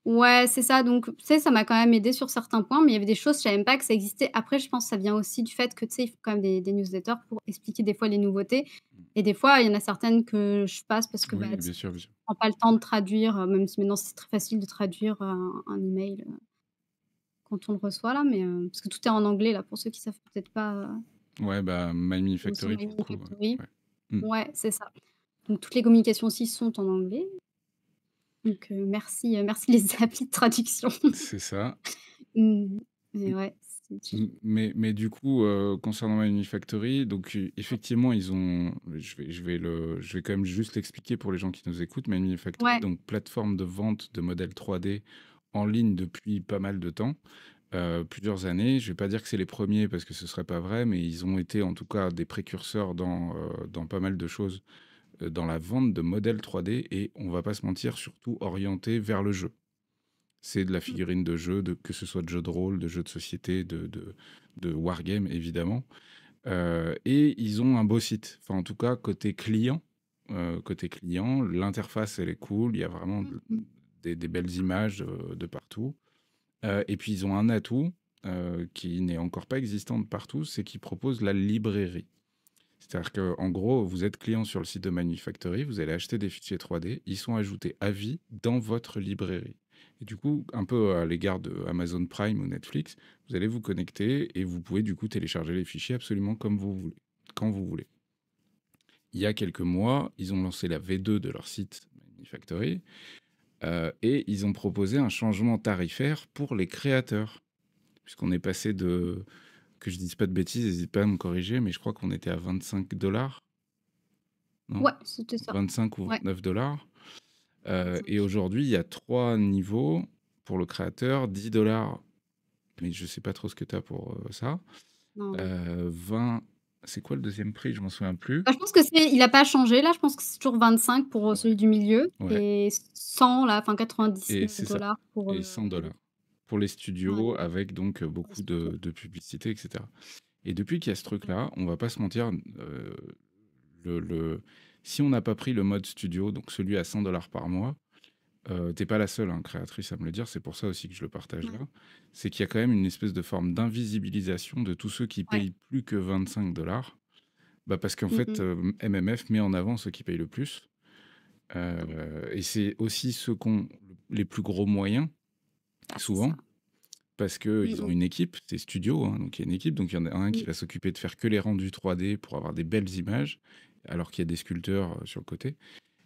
Ouais, c'est ça, donc tu sais, ça m'a quand même aidé sur certains points, mais il y avait des choses, je savais même pas que ça existait. Après, je pense que ça vient aussi du fait que, tu sais, il faut quand même des newsletters pour expliquer des fois les nouveautés et des fois, il y en a certaines que je passe parce que, bah, Oui, tu bien sûr, bien sûr. prends pas le temps de traduire, même si maintenant c'est très facile de traduire, un email, quand on le reçoit là, mais parce que tout est en anglais là, pour ceux qui savent peut-être pas, Ouais, bah, My Mini notion Factory My pour le Mini coup, Factory. ouais. Mmh. Ouais, c'est ça. Donc toutes les communications aussi sont en anglais. Donc merci les applis de traduction. C'est ça. Mmh. Mais M ouais, mais du coup, concernant My Mini Factory, donc effectivement, ils ont je vais quand même juste l'expliquer pour les gens qui nous écoutent. My Mini Factory, ouais. donc plateforme de vente de modèles 3D en ligne depuis pas mal de temps, plusieurs années. Je vais pas dire que c'est les premiers parce que ce serait pas vrai, mais ils ont été en tout cas des précurseurs dans pas mal de choses, dans la vente de modèles 3D et on va pas se mentir, surtout orientés vers le jeu. C'est de la Mmh. figurine de jeu, que ce soit de jeux de rôle, de jeux de société, de wargame, évidemment. Et ils ont un beau site. Enfin, en tout cas, côté client, l'interface, elle est cool. Il y a vraiment Mmh mh. des belles images de partout. Et puis, ils ont un atout qui n'est encore pas existant de partout, c'est qu'ils proposent la librairie. C'est-à-dire qu'en gros, vous êtes client sur le site de Manufactory, vous allez acheter des fichiers 3D, ils sont ajoutés à vie dans votre librairie. Et du coup, un peu à l'égard de Amazon Prime ou Netflix, vous allez vous connecter et vous pouvez du coup télécharger les fichiers absolument comme vous voulez, quand vous voulez. Il y a quelques mois, ils ont lancé la V2 de leur site Manufactory et ils ont proposé un changement tarifaire pour les créateurs, puisqu'on est passé de, que je dise pas de bêtises, n'hésite pas à me corriger, mais je crois qu'on était à 25 $. Non? Ouais, c'était ça. 25 ou Ouais, 29 $. Et 25. aujourd'hui, il y a 3 niveaux pour le créateur, 10 $, mais je sais pas trop ce que tu as pour ça. Non. 20 C'est quoi le deuxième prix? Je m'en souviens plus. Bah, je pense que il a pas changé là, je pense que c'est toujours 25 pour, Ouais, celui du milieu ouais et 100 là, enfin et c'est ça 99 $ pour, et 100 pour les ouais, studios avec donc pour les beaucoup studios. de publicité et cetera. Et depuis qu'il y a ce truc-là, on va pas se mentir, le si on n'a pas pris le mode studio, donc celui à 100 par mois, tu pas la seule, hein, créatrice à me le dire, c'est pour ça aussi que je le partage là. Ouais, C'est qu'il y a quand même une espèce de forme d'invisibilisation de tous ceux qui ouais. payent plus que 25 bah, parce qu'en Mmh fait, mh. MMF met en avant ceux qui payent le plus, et c'est aussi ceux qui ont les plus gros moyens, Bah, c'est souvent, ça. parce Mmh qu'ils ont mh. une équipe, c'est studio, hein, donc il y a une équipe, donc il y en a un qui Mmh. va s'occuper de faire que les rendus 3D pour avoir des belles images, alors qu'il y a des sculpteurs, sur le côté.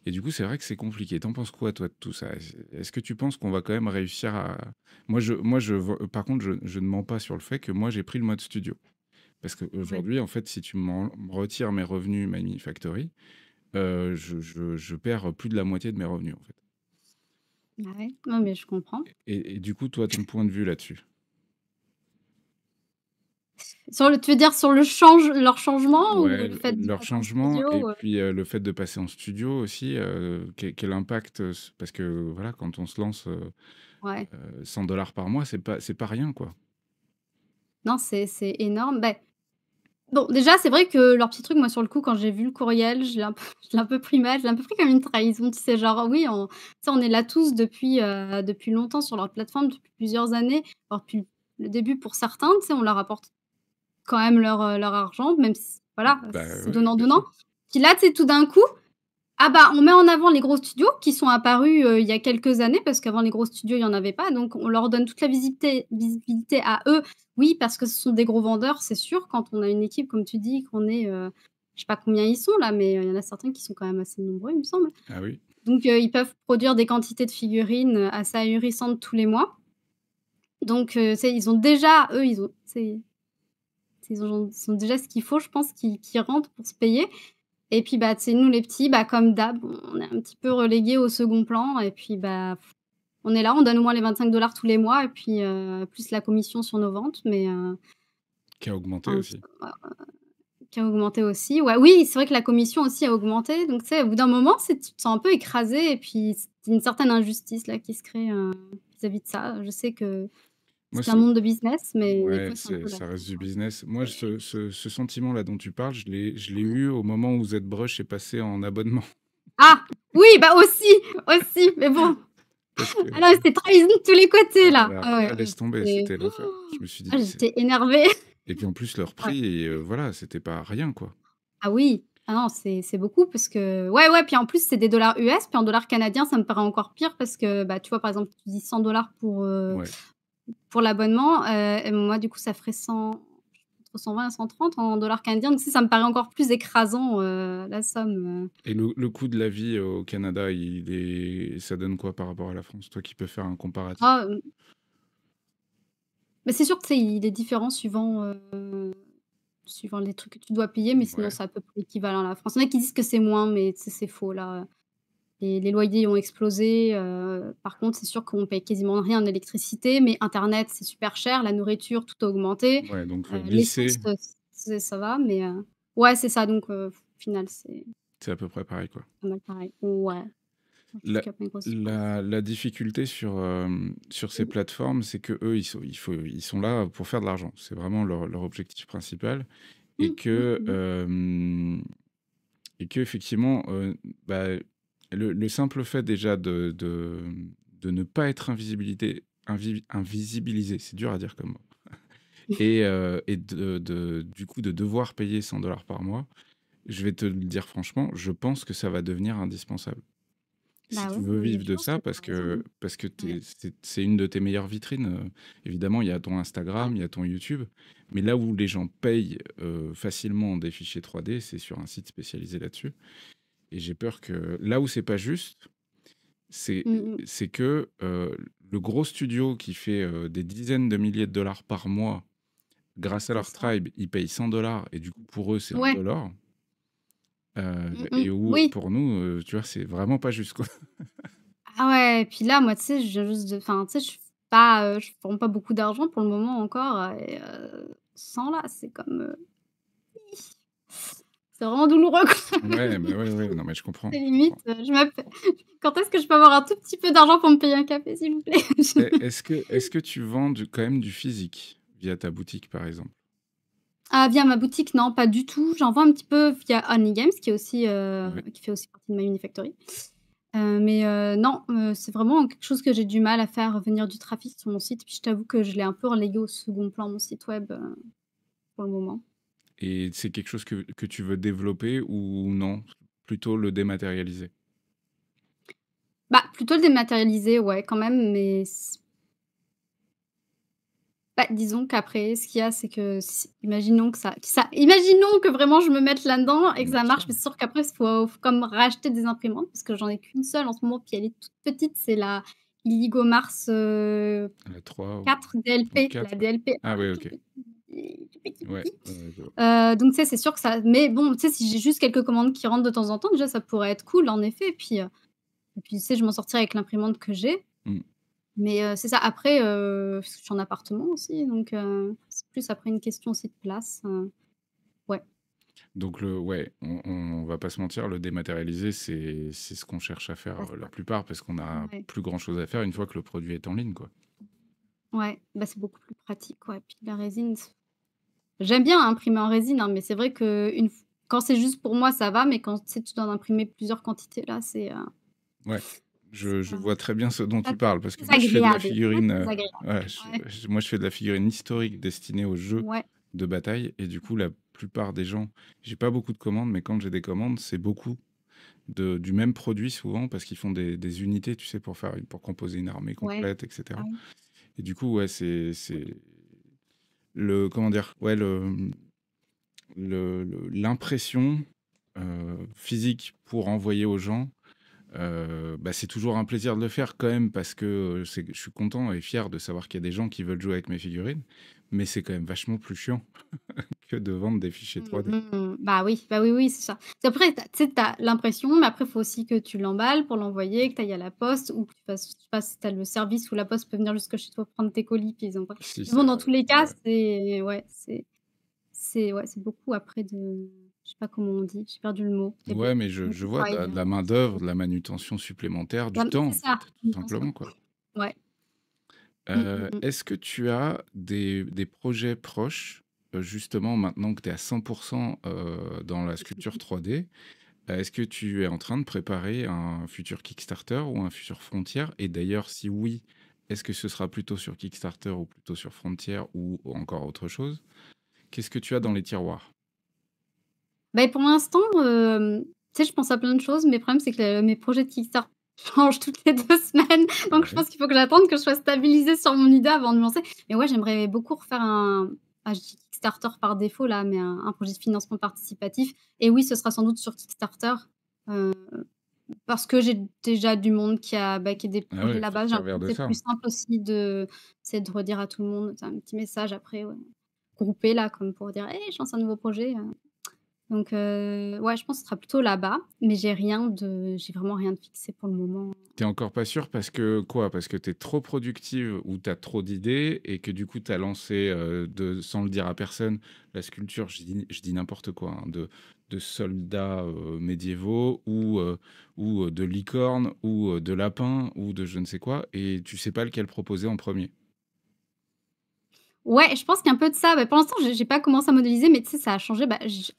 Et du coup, c'est vrai que c'est compliqué. T'en penses quoi, toi, de tout ça? Est-ce que tu penses qu'on va quand même réussir à... Par contre, je ne mens pas sur le fait que moi, j'ai pris le mode studio. Parce Ouais. qu'aujourd'hui, en fait, si tu me retires mes revenus Manufactory, je perds plus de la moitié de mes revenus, en fait. Bah, ouais. Non, mais je comprends. Et du coup, toi, ton point de vue là-dessus? Tu veux dire sur leur changement ou Ouais, le fait de leur passer en changement et studio, puis le fait de passer en studio aussi, quel impact, parce que voilà, quand on se lance, Ouais. 100 par mois, c'est pas rien, quoi. Non, c'est énorme. Beh, bon, déjà, c'est vrai que leur petit truc, moi, sur le coup, quand j'ai vu le courriel, je l'ai un peu je l'ai un peu pris mal, je l'ai un peu pris comme une trahison, tu sais? Genre, oui, tu sais, on est là tous depuis longtemps sur leur plateforme, depuis plusieurs années, alors depuis le début pour certains, tu sais? On leur apporte quand même leur argent, même si voilà, Bah, c'est ouais, bien donnant-donnant. sûr. Puis là, tu sais, tout d'un coup, ah bah, on met en avant les gros studios qui sont apparus, il y a quelques années parce qu'avant les gros studios, il y en avait pas, donc on leur donne toute la visibilité à eux. Oui, parce que ce sont des gros vendeurs, c'est sûr, quand on a une équipe comme tu dis, qu'on est, je sais pas combien ils sont là, mais, il y en a certains qui sont quand même assez nombreux, il me semble. Ah oui? Donc, ils peuvent produire des quantités de figurines, assez ahurissantes tous les mois. Donc, tu sais, ils ont déjà eux, ils ont déjà ce qu'il faut, je pense, qui rentre pour se payer. Et puis, bah, tu sais, nous les petits, bah, comme d'hab, on est un petit peu relégués au second plan et puis, bah, on est là, on donne au moins les 25 tous les mois et puis, plus la commission sur nos ventes, mais, Qui a augmenté enfin, aussi. qui a augmenté aussi. Ouais, oui, c'est vrai que la commission aussi a augmenté, donc tu sais, au bout d'un moment, tu te sens un peu écrasé et puis c'est une certaine injustice là qui se crée, vis-à-vis de ça. Je sais que Moi, c'est un monde de business, mais des ouais, fois, c'est un peu ça lassant, reste du quoi. business. Moi, C'est ce sentiment-là dont tu parles, je l'ai eu au moment où ZBrush est passé en abonnement. Ah! Oui, bah, aussi, aussi, mais bon. Parce que, Ah non, c'était trahison de tous les côtés là. Ah ouais, laisse tomber, c'était c'était l'enfer. Je me suis dit, ah mais c'est... j'étais énervée. Et puis en plus, leur Ouais. prix, et voilà, c'était pas rien, quoi. Ah oui. Ah non, c'est beaucoup parce que ouais, ouais, puis en plus, c'est des dollars US, puis en dollars canadiens, ça me paraît encore pire parce que, bah, tu vois, par exemple, tu dis 100 Ouais. pour l'abonnement, et moi, du coup, ça ferait 100 entre 120 et 130 en dollars canadiens, donc tu sais, ça me paraît encore plus écrasant, la somme, Et le coût de la vie au Canada, ça donne quoi par rapport à la France? Toi qui peux faire un comparatif. ah, mais c'est sûr que, tu sais, il est différent suivant les trucs que tu dois payer, mais sinon Ouais. c'est à peu près équivalent à la France. Il y en a qui disent que c'est moins, mais tu sais, c'est faux là, les loyers ont explosé, par contre, c'est sûr qu'on paye quasiment rien en électricité, mais internet, c'est super cher, la nourriture, tout a augmenté, Ouais, donc l'essence, lycée, ça va, mais ouais, c'est ça, donc au final, c'est c'est à peu près pareil, quoi. pas mal pareil. Ouais, je trouve La qu'il y a pas une grosse différence. la difficulté sur ces Mmh. plateformes, c'est qu'eux, ils sont là pour faire de l'argent. C'est vraiment leur objectif principal et Mmh, mmh, mmh. qu'effectivement, bah, le simple fait déjà de ne pas être invisibilisé, c'est dur à dire comme mot, et du coup, de devoir payer 100 par mois, je vais te le dire franchement, je pense que ça va devenir indispensable. Si Bah tu ouais, veux mais vivre je de pense ça, que tu as raison, hein. parce que Ouais. c'est une de tes meilleures vitrines. Évidemment, il y a ton Ouais. Instagram, il y a ton YouTube, mais là où les gens payent facilement des fichiers 3D, c'est sur un site spécialisé là-dessus. Et j'ai peur que là où c'est pas juste, c'est Mmh mh. c'est que le gros studio qui fait des dizaines de milliers de dollars par mois, Bah, grâce à c'est leur ça. tribe, ils payent 100 et du coup pour eux c'est un Ouais. dollar. Mmh mh. Et où Oui. pour nous, tu vois, c'est vraiment pas juste, quoi. Ah ouais, et puis là, moi, tu sais, je viens juste de enfin, tu sais, je prends pas beaucoup d'argent pour le moment encore, et 100 là, c'est comme, C'est vraiment douloureux, quoi. Ouais, bah, ouais, ouais, non, mais je comprends, C'est je limite, comprends. je m'appelle quand est-ce que je peux avoir un tout petit peu d'argent pour me payer un café, s'il vous plaît? Est-ce que tu vends quand même du physique via ta boutique, par exemple? Ah, via ma boutique, non, pas du tout. J'en vends un petit peu via Only Games qui est aussi, Ouais. qui fait aussi partie de My Unifactory. Mais non, c'est vraiment quelque chose que j'ai du mal à faire venir du trafic sur mon site. Puis je t'avoue que je l'ai un peu relégué au second plan, mon site web, pour le moment. Et c'est quelque chose que tu veux développer ou non? Plutôt le dématérialiser? Bah, plutôt le dématérialiser, ouais, quand même, mais bah, disons qu'après, ce qu'il y a, c'est que si imaginons que vraiment je me mette là-dedans et que Bien ça marche, sûr. mais c'est sûr qu'après faut comme racheter des imprimantes parce que j'en ai qu'une seule en ce moment, puis elle est toute petite, c'est la Iligo Mars, La 3 4 ou DLP, la 4, ouais. DLP, Ah ouais, tout OK. petit, tout petit, Ouais, petit. ouais, ouais, je vois. Donc tu sais, c'est sûr que ça mais bon, tu sais, si j'ai juste quelques commandes qui rentrent de temps en temps, déjà ça pourrait être cool en effet et puis tu sais, je m'en sortirai avec l'imprimante que j'ai. Mmh. Mais c'est ça. Après, parce que je suis en appartement aussi, donc c'est plus après une question aussi de place, ouais. Donc ouais, on va pas se mentir, le dématérialisé, c'est ce qu'on cherche à faire, Bah, c'est la ça. plupart parce qu'on a Ouais, plus grand chose à faire une fois que le produit est en ligne, quoi. ouais, bah, c'est beaucoup plus pratique, ouais. Puis la résine, j'aime bien imprimer en résine, hein, mais c'est vrai qu'une f quand c'est juste pour moi, ça va, mais quand, tu sais, tu dois en imprimer plusieurs quantités, là, Ouais, c'est je pas vois très bien ce dont pas tu parles parce que très moi je fais de la agréable, pas figurine, très agréable. ouais, Ouais, moi je fais de la figurine historique destinée aux jeux ouais, de bataille et du coup la plupart des gens j'ai pas beaucoup de commandes, mais quand j'ai des commandes, c'est beaucoup du même produit souvent parce qu'ils font des unités, tu sais, pour composer une armée ouais. complète, et Ah cetera. oui. Et du coup, ouais, c'est le comment dire? Ouais, l'impression, physique pour envoyer aux gens, bah, c'est toujours un plaisir de le faire quand même parce que, je suis content et fier de savoir qu'il y a des gens qui veulent jouer avec mes figurines, mais c'est quand même vachement plus chiant que de vendre des fichiers 3D. Mmh mh. Bah, oui, oui, c'est ça. C'est après tu sais, tu as l'impression, mais après, il faut aussi que tu l'emballes pour l'envoyer, que tu ailles à la poste ou que tu fasses je sais pas si tu as le service où la poste peut venir jusque chez toi prendre tes colis puis ils envoient. Si Mais bon, ça dans tous les ouais, cas, ouais. c'est beaucoup après je sais pas comment on dit, j'ai perdu le mot. Il y a Ouais, mais je beaucoup de vois travail de la derrière. main-d'œuvre, de la manutention supplémentaire, du temps, C'est en fait, ça, tout manutention. simplement, quoi. Ouais. Mmh, mmh mh. Est-ce que tu as des projets proches, justement maintenant que tu es à 100 dans la sculpture 3D, est-ce que tu es en train de préparer un futur Kickstarter ou un futur Frontier? Et d'ailleurs, si oui, est-ce que ce sera plutôt sur Kickstarter ou plutôt sur Frontier ou encore autre chose? Qu'est-ce que tu as dans les tiroirs? Beh, pour l'instant, tu sais, je pense à plein de choses, mais le problème, c'est que mes projets de Kickstarter changent toutes les 2 semaines, donc je Ouais. pense qu'il faut que j'attende que je sois stabilisée sur mon idée avant de me lancer. Mais ouais, j'aimerais beaucoup refaire je dis Kickstarter par défaut là, mais un projet de financement participatif et oui, ce sera sans doute sur Kickstarter, heu, parce que j'ai déjà du monde qui a des Ah projets ouais, faut là-bas. se J'ai servir l'impression que de c'est ça. plus simple aussi de redire à tout le monde, tu un petit message après, ouais, groupé là, comme pour dire: «Hey, je lance un nouveau projet», donc ouais, je pense que ce sera plutôt là-bas, mais j'ai vraiment rien de fixé pour le moment. T'es encore pas sûr parce que quoi? Parce que tu es trop productive ou tu as trop d'idées et que du coup tu as lancé, sans le dire à personne, la sculpture, je dis n'importe quoi, hein, de soldats, médiévaux ou de licornes ou, de lapins ou de je ne sais quoi et tu sais pas lequel proposer en premier. Ouais, je pense qu'il y a un peu de ça. Bah, pour l'instant, j'ai pas commencé à modéliser, mais tu sais, ça a changé. Bah,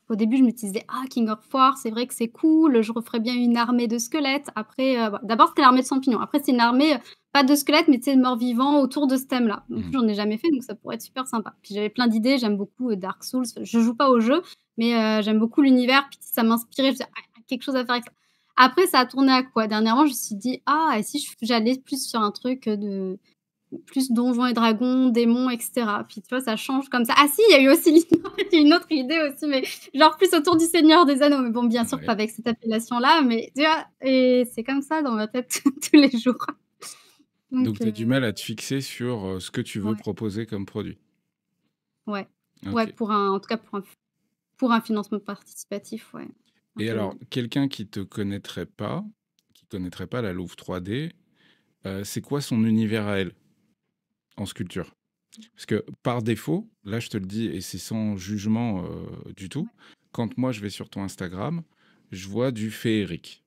au début, je me disais: «Ah, King of War, c'est vrai que c'est cool, je referais bien une armée de squelettes». Après, bah, d'abord, c'était l'armée de champignons. Après, c'est une armée, pas de squelettes, mais tu sais, de morts-vivants autour de ce thème-là. Donc Mmh. j'en ai jamais fait, donc ça pourrait être super sympa. Puis j'avais plein d'idées, j'aime beaucoup, Dark Souls. Je joue pas au jeu, mais j'aime beaucoup l'univers, puis ça m'inspirait. Je me disais: «Ah, quelque chose à faire avec ça». Après, ça a tourné à quoi? Dernièrement, je me suis dit: «Ah, et si j'allais plus sur un truc, de plus donjons et dragons, démons et cetera». Puis tu vois, ça change comme ça. Ah si, il y a eu aussi il y a une autre idée aussi, mais genre plus autour du Seigneur des Anneaux. Mais bon, bien sûr pas Ouais. avec cette appellation-là, mais tu vois? Et c'est comme ça dans ma tête tous les jours. Donc Donc tu as du mal à te fixer sur, ce que tu veux ouais, proposer comme produit? ouais, ouais, OK. en tout cas pour un financement participatif, ouais, Et alors, largement. quelqu'un qui connaîtrait pas la Louve 3D, c'est quoi son univers à elle, en sculpture? Parce que par défaut, là je te le dis et c'est sans jugement, du tout, Ouais. quand moi je vais sur ton Instagram, je vois du féerique.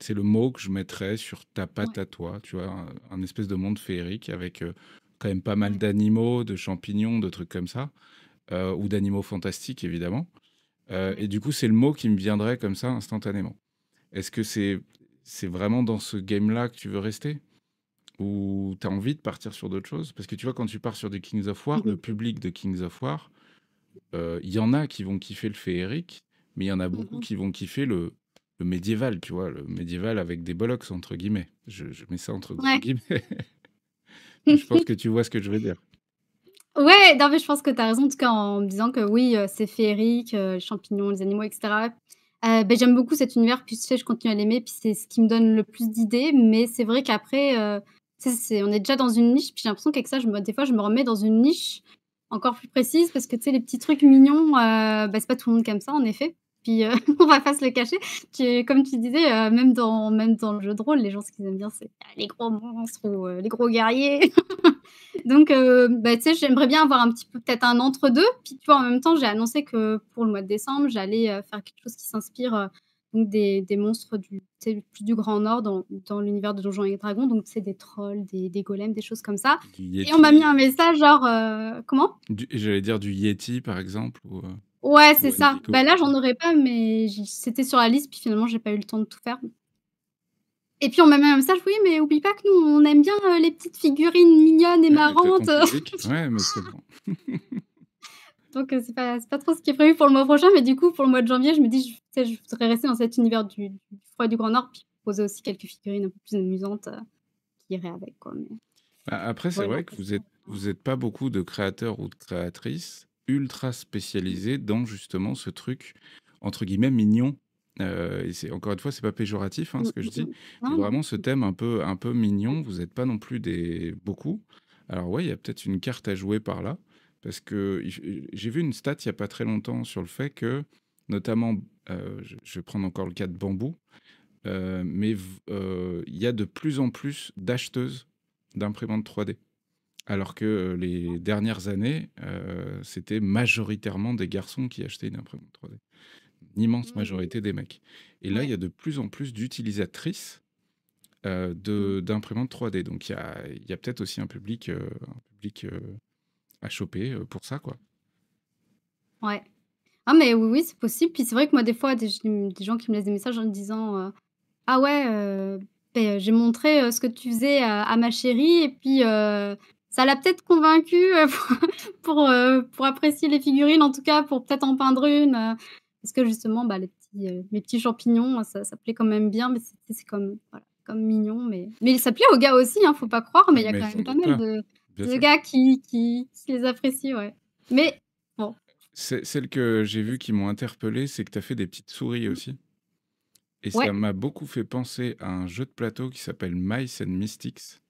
C'est le mot que je mettrais sur ta Ouais, patte à toi, tu vois, un espèce de monde féerique avec quand même pas mal ouais. d'animaux, de champignons, de trucs comme ça, ou d'animaux fantastiques évidemment. Et Ouais. du coup, c'est le mot qui me viendrait comme ça instantanément. Est-ce que c'est vraiment dans ce game-là que tu veux rester? Ou tu as envie de partir sur d'autres choses? Parce que tu vois, quand tu pars sur du Kings of War, Mmh le mh. public de Kings of War, il y en a qui vont kiffer le féerique, mais il y en a beaucoup Mmh. qui vont kiffer le médiéval, tu vois, le médiéval avec des bollocks, entre guillemets. Je mets ça entre gros Ouais. guillemets. Mais je pense que tu vois ce que je veux dire. Ouais, non, mais je pense que tu as raison, en tout cas, en me disant que oui, c'est féerique, les champignons, les animaux et cetera. J'aime beaucoup cet univers, puis tu sais, je continue à l'aimer, puis c'est ce qui me donne le plus d'idées, mais c'est vrai qu'après, tu sais, c'est on est déjà dans une niche, puis j'ai l'impression qu'avec ça, des fois, je me remets dans une niche encore plus précise parce que, tu sais, les petits trucs mignons, c'est pas tout le monde qui aime ça, en effet. Puis, on va pas se le cacher, comme tu disais, même dans le jeu de rôle, les gens, ce qu'ils aiment bien, c'est les gros monstres ou, les gros guerriers. Donc tu sais, j'aimerais bien avoir un petit peu peut-être un entre 2. Puis tu vois, en même temps, j'ai annoncé que pour le mois de décembre, j'allais, faire quelque chose qui s'inspire, donc des monstres du tu sais, plus du Grand Nord dans l'univers de Donjons et Dragons, donc tu sais, des trolls, des golems, des choses comme ça Du et on m'a mis Yeti, un message genre, comment? j'allais dire du Yeti, par exemple, Ouais, c'est ou ça. Wendigo. Là, j'en aurais pas, mais c'était sur la liste, puis finalement, j'ai pas eu le temps de tout faire. Et puis on m'a mis un message: «Oui, mais oublie pas que nous, on aime bien, les petites figurines mignonnes et Ouais, t'as ton marrantes». public. Ouais, mais c'est bon. Donc c'est pas trop ce qui est prévu pour le mois prochain, mais du coup, pour le mois de janvier, je me dis: «Tu sais, je voudrais rester dans cet univers du froid et du Grand Nord», puis poser aussi quelques figurines un peu plus amusantes, qui iraient avec, quoi, mais Après, c'est voilà, vrai que vous êtes pas beaucoup de créateurs ou de créatrices ultra spécialisés dans justement ce truc, entre guillemets, mignon. Et c'est, encore une fois, c'est pas péjoratif, hein, Mmh, ce que je mmh dis, mh. mais Non, non. vraiment ce thème un peu mignon, vous n'êtes pas non plus des beaucoup. Alors ouais, il y a peut-être une carte à jouer par là, parce que j'ai vu une stat il y a pas très longtemps sur le fait que, notamment, je vais prendre encore le cas de Bambou, il y a de plus en plus d'acheteuses d'imprimantes 3D. Alors que les dernières années, c'était majoritairement des garçons qui achetaient une imprimante 3D. Une immense Mmh. majorité des mecs. Et là, il Ouais. y a de plus en plus d'utilisatrices Mmh. d'imprimantes 3D. Donc il y a peut-être aussi un public à choper pour ça, quoi. Ouais. Ah mais oui, oui, c'est possible. Puis c'est vrai que moi, des fois, des gens qui me laissent des messages en me disant, «Ah ouais, j'ai montré, ce que tu faisais à ma chérie et puis, ça l'a peut-être convaincue, pour apprécier les figurines, en tout cas pour peut-être en peindre une», parce que justement, les petits champignons, ça plaît quand même bien, mais c'est comme voilà, comme mignon, mais ça plaît aux gars aussi, hein, faut pas croire, mais il y a Mais quand j'en même pas doute mal pas, bien de sûr. gars qui les apprécient, ouais. Mais bon. Celles que j'ai vues qui m'ont interpellé, c'est que tu as fait des petites souris Mmh. aussi. Et ça Ouais. m'a beaucoup fait penser à un jeu de plateau qui s'appelle Mice and Mystics.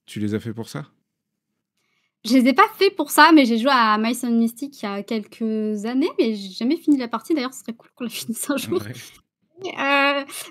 Tu les as fait pour ça? Je les ai pas fait pour ça, mais j'ai joué à Mice and Mystic il y a quelques années, mais j'ai jamais fini la partie. D'ailleurs, ce serait cool qu'on la finisse un jour. Ouais.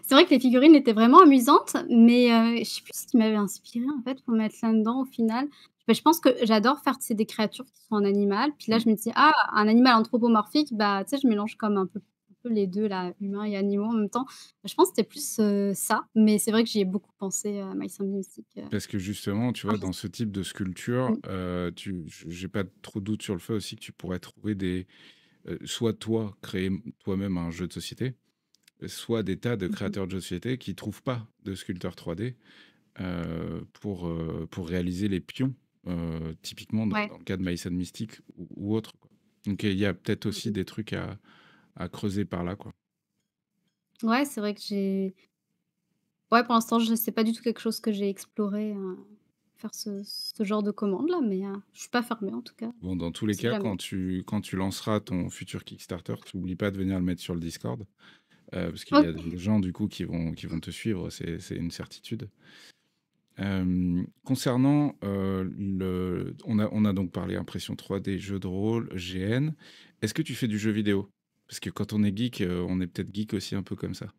C'est vrai que les figurines étaient vraiment amusantes, mais je sais plus ce qui m'avait inspirée, en fait, pour mettre là-dedans, au final. Je pense que j'adore faire, tu sais, des créatures qui sont en animal, puis là, Mm. je me dis: «Ah, un animal anthropomorphique», tu sais, je mélange comme un peu les 2 là, humains et animaux en même temps. Je pense que c'était plus, ça, mais c'est vrai que j'y ai beaucoup pensé à Mice and Mystic, Parce que justement, tu vois, dans ce type de sculpture, mmh, j'ai pas trop de doute sur le fait aussi que tu pourrais trouver soit toi, créer toi-même un jeu de société, soit des tas de mmh mh. créateurs de jeux de société qui trouvent pas de sculpteur 3D pour réaliser les pions, typiquement Ouais. dans le cas de Maïsan Mystique ou autre, quoi. Donc il y a peut-être Mmh aussi mh. des trucs à creuser par là, quoi. Ouais, c'est vrai que ouais, pour l'instant, je c'est pas du tout quelque chose que j'ai exploré, faire ce genre de commande-là, mais je suis pas fermée en tout cas, Bon, dans tous on les sait cas, jamais. quand tu lanceras ton futur Kickstarter, tu n'oublies pas de venir le mettre sur le Discord, parce qu'il y a OK. des gens du coup qui vont te suivre, c'est une certitude. Concernant on a donc parlé impression 3D, jeu de rôle, GN. Est-ce que tu fais du jeu vidéo? Parce que quand on est geek, on est peut-être geek aussi un peu comme ça.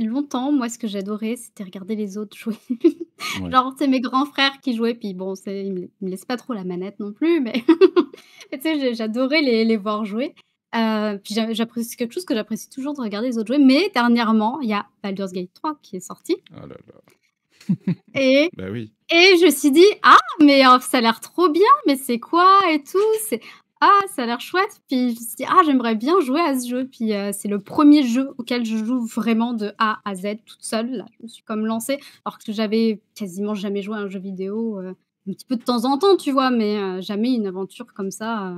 Longtemps, moi, ce que j'adorais, c'était regarder les autres jouer. Ouais. Genre, c'est mes grands frères qui jouaient, puis bon, ils me laissent pas trop la manette non plus, mais Et tu sais, j'adorais les voir jouer. Puis j'apprécie quelque chose que j'apprécie toujours de regarder les autres jouer, mais dernièrement, il y a Baldur's Gate 3 qui est sorti Oh là là. et Bah oui. je me suis dit: «Ah mais ça a l'air trop bien, mais c'est quoi et tout?» Ça a l'air chouette. Puis je me suis dit: «Ah j'aimerais bien jouer à ce jeu». Puis, c'est le premier jeu auquel je joue vraiment de A à Z toute seule là. Je me suis comme lancée alors que j'avais quasiment jamais joué à un jeu vidéo, un petit peu de temps en temps, tu vois? Mais, jamais une aventure comme ça,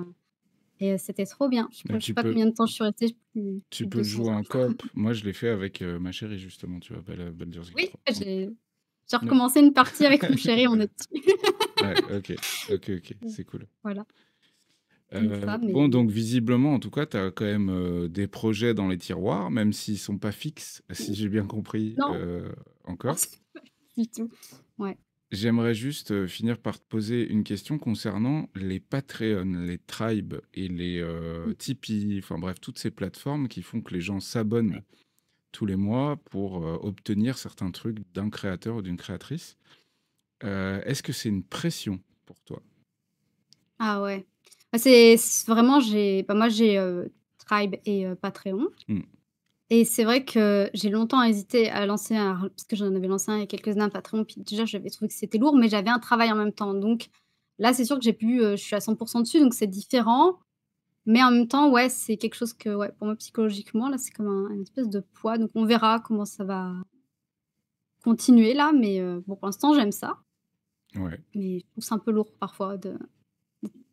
c'était trop bien. Mais Je sais pas combien de temps je suis restée, tu plus de peux le 200 jouer en heures. coop. Moi, je l'ai fait avec ma chérie, justement, tu vois, Baldur's Gate Oui, 3. j'ai Ouais. recommencé une partie avec mon chéri, on est dessus. Ouais, ok, ok, ok, c'est cool. Voilà, c'est ça, Bon, mais donc visiblement, en tout cas, tu as quand même des projets dans les tiroirs, même s'ils sont pas fixes, si j'ai bien compris non, non, encore. c'est pas du tout. Ouais. J'aimerais juste finir par te poser une question concernant les Patreon, les Tribes et les Mmh, Tipeee, enfin bref, toutes ces plateformes qui font que les gens ouais. s'abonnent tous les mois pour obtenir certains trucs d'un créateur ou d'une créatrice. Est-ce que c'est une pression pour toi? Ah ouais. Bah, c'est vraiment moi j'ai, Tribe et Patreon Hmm. et c'est vrai que j'ai longtemps hésité à lancer parce que j'en avais lancé un il y a quelques-uns, un Patreon, puis déjà j'avais trouvé que c'était lourd, mais j'avais un travail en même temps. Donc là, c'est sûr que je suis à 100 dessus, donc c'est différent. Mais en même temps, ouais, c'est quelque chose que, ouais, pour moi psychologiquement, là, c'est comme une espèce de poids, donc on verra comment ça va continuer là, mais bon, pour l'instant, j'aime ça, Ouais. mais je trouve c'est un peu lourd parfois de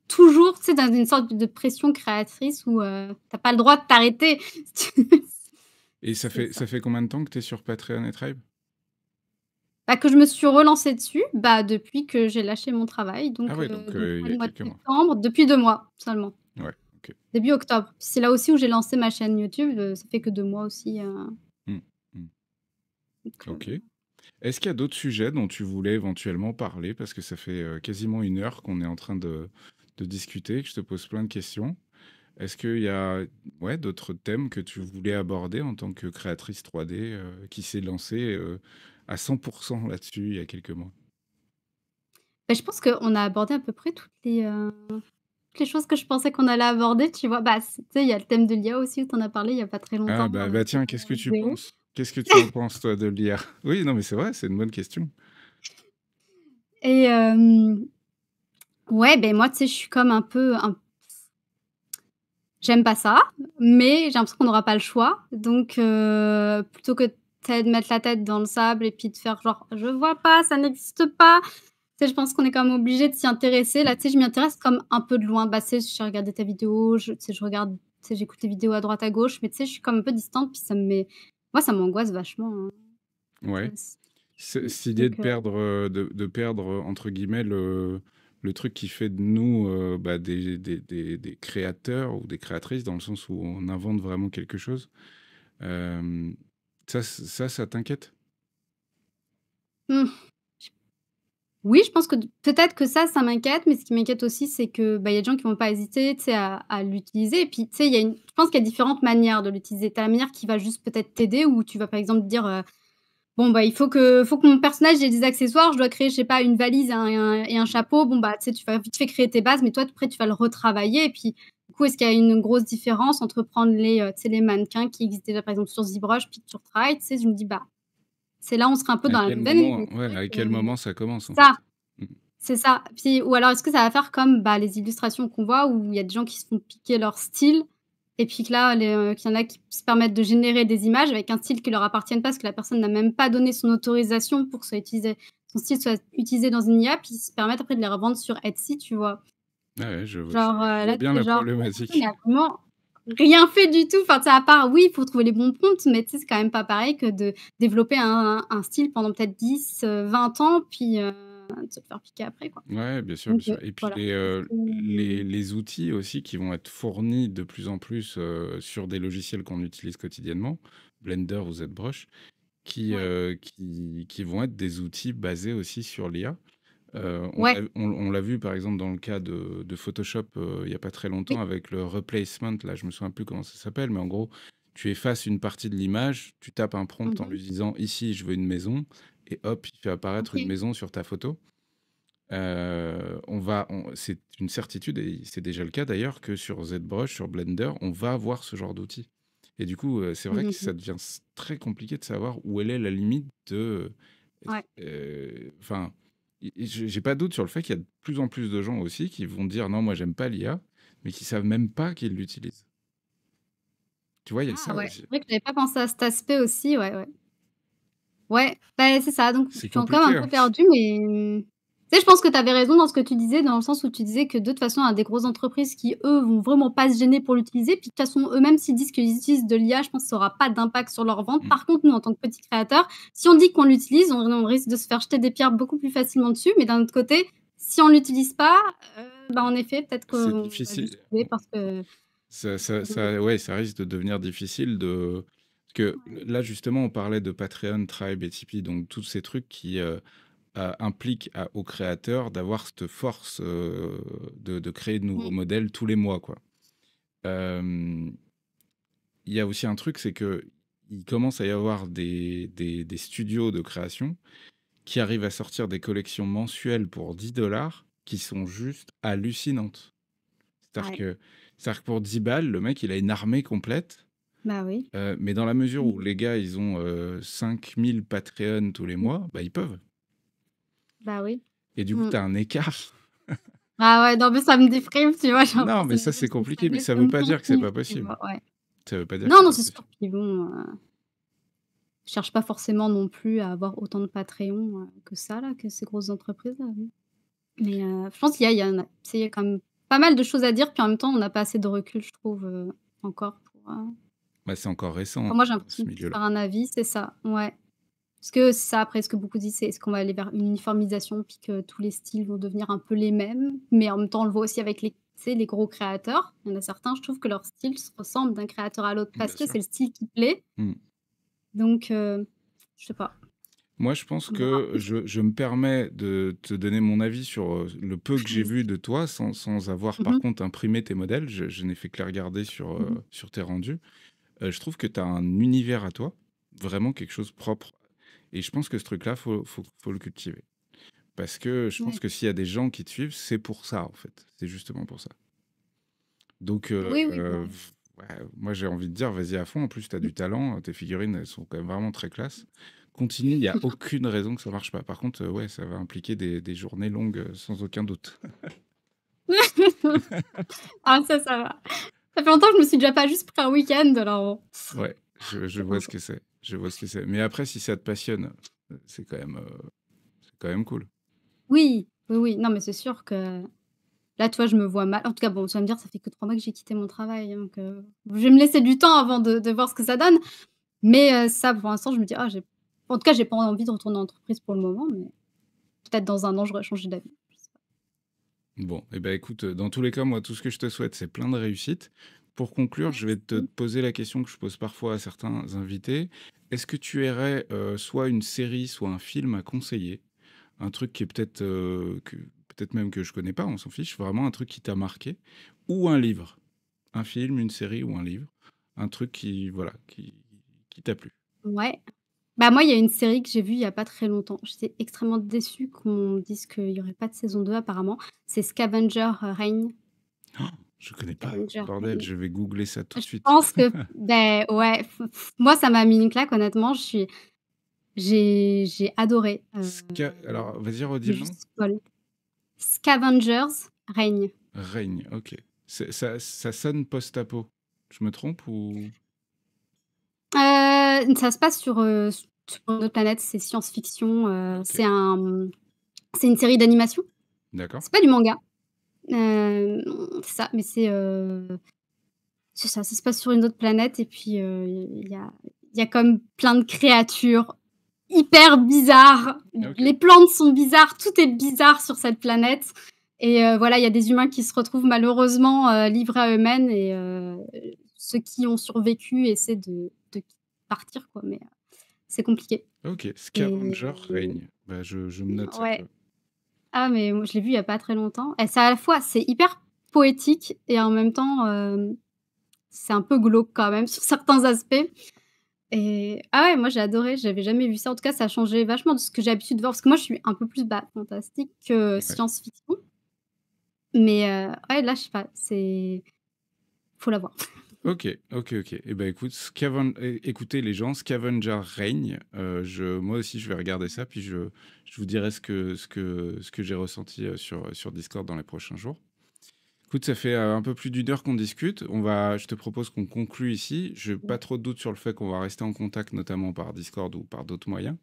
toujours, tu sais, dans une sorte de pression créatrice où, tu pas le droit de t'arrêter. Et C'est ça. ça fait combien de temps que tu es sur Patreon et Tribe? Bah, que je me suis relancée dessus, bah, depuis que j'ai lâché mon travail, Ah ouais, donc donc il pas y le a mois de quelques mois. septembre, depuis 2 mois seulement, Ouais, ok. début octobre. Puis c'est là aussi où j'ai lancé ma chaîne YouTube, ça fait que 2 mois aussi, Hmm, hmm. donc Ok. Est-ce qu'il y a d'autres sujets dont tu voulais éventuellement parler? Parce que ça fait quasiment une heure qu'on est en train de discuter, que je te pose plein de questions. Est-ce qu'il y a ouais, d'autres thèmes que tu voulais aborder en tant que créatrice 3D qui s'est lancée à 100% là-dessus il y a quelques mois? bah, je pense qu'on a abordé à peu près toutes les choses que je pensais qu'on allait aborder, tu vois? Bah, tu sais, il y a le thème de l'IA aussi où tu en as parlé il y a pas très Ah longtemps bah avec, tiens, qu'est-ce que tu Zéro. penses? Qu'est-ce que tu en penses, toi, de l'IA? Oui, non, mais c'est vrai, c'est une bonne question. Et ouais, ben moi, tu sais, je suis comme un peu un j'aime pas ça, mais j'ai l'impression qu'on n'aura pas le choix. Donc plutôt que, tu sais, de mettre la tête dans le sable et puis de faire genre: «Je vois pas, ça n'existe pas». Tu sais, je pense qu'on est quand même obligé de s'y intéresser. Là, tu sais, je m'y intéresse comme un peu de loin. Bah, tu sais, j'ai regardé ta vidéo, tu sais, je regarde, tu sais, j'écoute tes vidéos à droite à gauche, mais tu sais, je suis comme un peu distante, puis moi, ça m'angoisse vachement, hein. Ça Ouais. s Cette idée donc de perdre, entre guillemets, le truc qui fait de nous bah, des créateurs ou des créatrices, dans le sens où on invente vraiment quelque chose. Euh, ça t'inquiète? mmh. Oui, je pense que peut-être que ça m'inquiète, mais ce qui m'inquiète aussi, c'est que, bah, il y a des gens qui vont pas hésiter, tu sais, à l'utiliser et puis, tu sais, je pense qu'il y a différentes manières de l'utiliser. Tu as la manière qui va juste peut-être t'aider où tu vas, par exemple, dire, «Bon, bah, il faut que mon personnage ait des accessoires, je dois créer, je sais pas, une valise et un chapeau». Bon, bah, tu sais, tu vas vite fait créer tes bases, mais toi, après, tu vas le retravailler et puis, du coup, est-ce qu'il y a une grosse différence entre prendre tu sais, les mannequins qui existent déjà, par exemple, sur ZBrush, puis que tu retravailles, tu sais? Je me dis: «Bah, c'est là, on serait un peu À dans la quel veine». moment, Mais c'est ouais, vrai à que quel moment ça commence, en ça fait? Mm. c'est ça. Puis ou alors est-ce que ça va faire comme, bah, les illustrations qu'on voit où il y a des gens qui se font piquer leur style et puis que là, qu'il y en a qui se permettent de générer des images avec un style qui leur appartienne pas parce que la personne n'a même pas donné son autorisation pour que son style soit utilisé dans une IA, puis ils se permettent après de les revendre sur Etsy, tu vois? Ah ouais, Genre, je vois là, bien tu es la genre: «La personne, problématique. elle a vraiment rien fait du tout». Enfin, tu sais, à part, oui, il faut trouver les bons prompts, mais tu sais, c'est quand même pas pareil que de développer un style pendant peut-être 10 20 ans, puis, de se le faire piquer après, quoi. Ouais, bien sûr, bien Donc sûr. Et puis voilà. Est-ce que les outils aussi qui vont être fournis de plus en plus sur des logiciels qu'on utilise quotidiennement, Blender ou ZBrush, ouais, qui vont être des outils basés aussi sur l'IA. ouais, On l'a vu par exemple dans le cas de Photoshop il n'y a pas très longtemps oui. avec le replacement, là je me souviens plus comment ça s'appelle, mais en gros tu effaces une partie de l'image, tu tapes un prompt Mmh en mh. lui disant ici je veux une maison, et hop il fait apparaître une OK. maison sur ta photo. C'est une certitude, et c'est déjà le cas d'ailleurs, que sur ZBrush, sur Blender, on va avoir ce genre d'outils. Et du coup, c'est vrai que Mmh. ça devient très compliqué de savoir où elle est la limite de... Ouais. Enfin, j'ai pas de doute sur le fait qu'il y a de plus en plus de gens aussi qui vont dire non, moi j'aime pas l'IA, mais qui savent même pas qu'ils l'utilisent. Tu vois, il y a Ah ça ouais, aussi. c'est vrai que j'avais pas pensé à cet aspect aussi, ouais, ouais. Ouais, bah, c'est ça, donc je C'est suis encore un compliqué, peu hein. perdue, mais tu sais, je pense que tu avais raison dans ce que tu disais, dans le sens où tu disais que de toute façon, il y a des grosses entreprises qui, eux, vont vraiment pas se gêner pour l'utiliser. Puis de toute façon, eux-mêmes, s'ils disent qu'ils utilisent de l'IA, je pense que ça aura pas d'impact sur leurs ventes. Mm. Par contre, nous, en tant que petits créateurs, si on dit qu'on l'utilise, on risque de se faire jeter des pierres beaucoup plus facilement dessus. Mais d'un autre côté, si on l'utilise pas, bah, en effet, peut-être C'est qu'on va juste difficile. couler parce que Ouais, ça risque de devenir difficile de... Parce que là, justement, on parlait de Patreon, Tribe et Tipeee, donc tous ces trucs qui impliquent aux créateurs d'avoir cette force de créer de nouveaux mmh, modèles tous les mois, quoi. Euh, Il y a aussi un truc, c'est que il commence à y avoir des studios de création qui arrivent à sortir des collections mensuelles pour 10 $ qui sont juste hallucinantes. C'est-à-dire ouais, que, c'est-à-dire que pour 10 balles, le mec, il a une armée complète. bah, oui. Mais dans la mesure Mmh. où les gars, ils ont 5000 Patreon tous les Mmh. mois, bah, ils peuvent. Bah, oui. Et du coup, Mmh. tu as un écart. Ah ouais, non, mais ça me déprime, tu vois? J'ai Non, l'impression mais de me ça, dire: c'est «Je compliqué. Mais savais ça veut comme pas ton dire que c'est kiff», pas tu possible. vois? Ouais. Ça veut pas dire que Non, c'est non, pas c'est sûr possible. qu'ils vont, je cherche pas forcément non plus à avoir autant de Patreon, que ça là, que ces grosses entreprises-là, oui. Mais, je pense qu'il y en a il y a quand même pas mal de choses à dire, puis en même temps, on n'a pas assez de recul, je trouve, encore pour, Bah, c'est encore récent, enfin moi, j'ai ce l'impression de plus milieu-là. faire un avis, c'est ça, ouais. Parce que c'est ça, après, ce que beaucoup disent, c'est est-ce qu'on va aller vers une uniformisation, puis que tous les styles vont devenir un peu les mêmes? Mais en même temps, on le voit aussi avec les tu sais, les gros créateurs. Il y en a certains, je trouve que leur style se ressemble d'un créateur à l'autre parce Bien que sûr. c'est le style qui plaît. Mm. Donc, je sais pas, Moi, je pense on verra. que je me permets de te donner mon avis sur le peu que j'ai vu Vas-y. de toi, sans avoir Mmh par mh. contre imprimé tes modèles. Je n'ai fait que les regarder Mmh mh. sur tes rendus. Je trouve que tu as un univers à toi, vraiment quelque chose de propre. Et je pense que ce truc-là, faut le cultiver. Parce que je pense Ouais. que s'il y a des gens qui te suivent, c'est pour ça, en fait. C'est justement pour ça. Donc, Oui, oui, bah, ouais, moi, j'ai envie de dire, vas-y à fond. En plus, tu as mmh. du talent. Tes figurines, elles sont quand même vraiment très classe. Continue, il n'y a aucune raison que ça marche pas. Par contre, ouais, ça va impliquer des journées longues, sans aucun doute. Ah ça va. Ça fait longtemps que je me suis déjà pas juste pris un week-end alors Ouais, je c'est vois bon. ce que c'est. Je vois ce que c'est. Mais après, si ça te passionne, c'est quand même cool. Oui, oui, oui, non, mais c'est sûr que là, tu vois, je me vois mal en tout cas, bon, tu vas me dire, ça fait que 3 mois que j'ai quitté mon travail, donc je vais me laisser du temps avant de voir ce que ça donne. Mais ça, pour l'instant, je me dis: «Ah, j'ai» en tout cas, j'ai pas envie de retourner en entreprise pour le moment, mais peut-être dans un an, j'aurais changé d'avis. Je sais pas. Bon, et ben écoute, dans tous les cas, moi, tout ce que je te souhaite, c'est plein de réussite. Pour conclure, je vais te Merci. poser la question que je pose parfois à certains invités. Est-ce que tu aurais soit une série, soit un film à conseiller? Un truc qui est peut-être même que je connais pas, on s'en fiche, vraiment un truc qui t'a marqué, ou un livre, un film, une série ou un livre, un truc qui voilà, qui t'a plu. Ouais. Bah, moi, il y a une série que j'ai vue il y a pas très longtemps. J'étais extrêmement déçue qu'on me dise qu'il y aurait pas de saison 2 apparemment. C'est Scavenger Reign. Oh, je connais pas. Scavenger Bordel, Reign. je vais googler ça tout de Je suite. pense que beh, ouais, moi, ça m'a mis une claque honnêtement. J'ai adoré, Alors, vas-y, je redis vais le nom. juste spoil. Scavengers Reign. Règne, ok. Ça sonne post-apo. Je me trompe ou... Ça se passe sur une autre planète, c'est science-fiction, Ok, c'est une série d'animation. d'accord. C'est pas du manga, c'est ça, mais c'est ça, ça se passe sur une autre planète et puis, il y a comme plein de créatures hyper bizarres. Ok, Les plantes sont bizarres, tout est bizarre sur cette planète et voilà, il y a des humains qui se retrouvent malheureusement, livrés à eux-mêmes et ceux qui ont survécu essaient de partir quoi, mais c'est compliqué ok. et Scavenger règne. Bah, je me note ça, tu ouais. vois. Ah mais moi je l'ai vu il y a pas très longtemps et c'est à la fois c'est hyper poétique et en même temps, c'est un peu glauque quand même sur certains aspects. Et ah ouais, moi j'ai adoré, j'avais jamais vu ça. En tout cas, ça a changé vachement de ce que j'ai l'habitude de voir, parce que moi je suis un peu plus, fantastique que Ouais. science-fiction. Mais ouais, là, je sais pas, faut la voir. Ok, ok, ok. Eh ben écoute, écoutez les gens, Scavenger règne. Moi aussi, je vais regarder ça, puis je vous dirai ce que j'ai ressenti sur Discord dans les prochains jours. Écoute, ça fait un peu plus d'une heure qu'on discute. Je te propose qu'on conclue ici. Je n'ai pas Ouais, trop de doute sur le fait qu'on va rester en contact, notamment par Discord ou par d'autres moyens.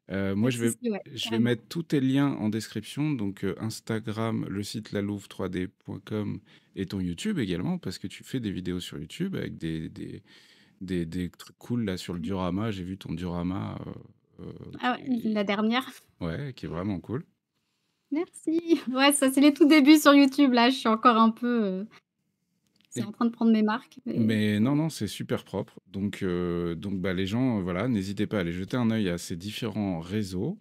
pas Moi, de souci, ouais, je vais carrément. mettre tous tes liens en description, donc Instagram, le site lalouve3d.com et ton YouTube également, parce que tu fais des vidéos sur YouTube avec des trucs cool là sur le diorama. J'ai vu ton diorama Ah ouais, la dernière. ouais, qui est vraiment cool. Merci. Ouais, ça, c'est les tout débuts sur YouTube, là, je suis encore un peu, c'est Et- en train de prendre mes marques, mais mais non, ouais. non, c'est super propre. Donc bah, les gens, voilà, n'hésitez pas à aller jeter un œil à ces différents réseaux.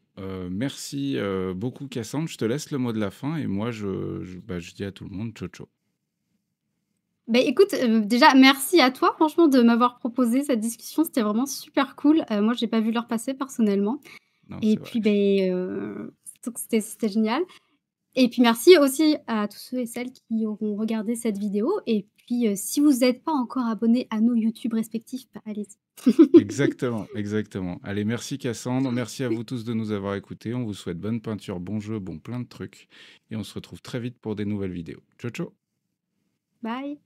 Merci beaucoup, Cassandre. Je te laisse le mot de la fin et moi, je dis à tout le monde, ciao, ciao. Écoute, déjà merci à toi franchement de m'avoir proposé cette discussion, c'était vraiment super cool. Moi, j'ai pas vu l'heure passer personnellement Non, et c'est vrai. puis, donc c'était génial. Et puis merci aussi à tous ceux et celles qui auront regardé cette vidéo et puis, si vous êtes pas encore abonnés à nos YouTube respectifs, allez-y. Exactement, exactement. Allez, merci Cassandre, merci à vous tous de nous avoir écoutés. On vous souhaite bonne peinture, bon jeu, bon plein de trucs. Et on se retrouve très vite pour des nouvelles vidéos. Ciao, ciao! Bye.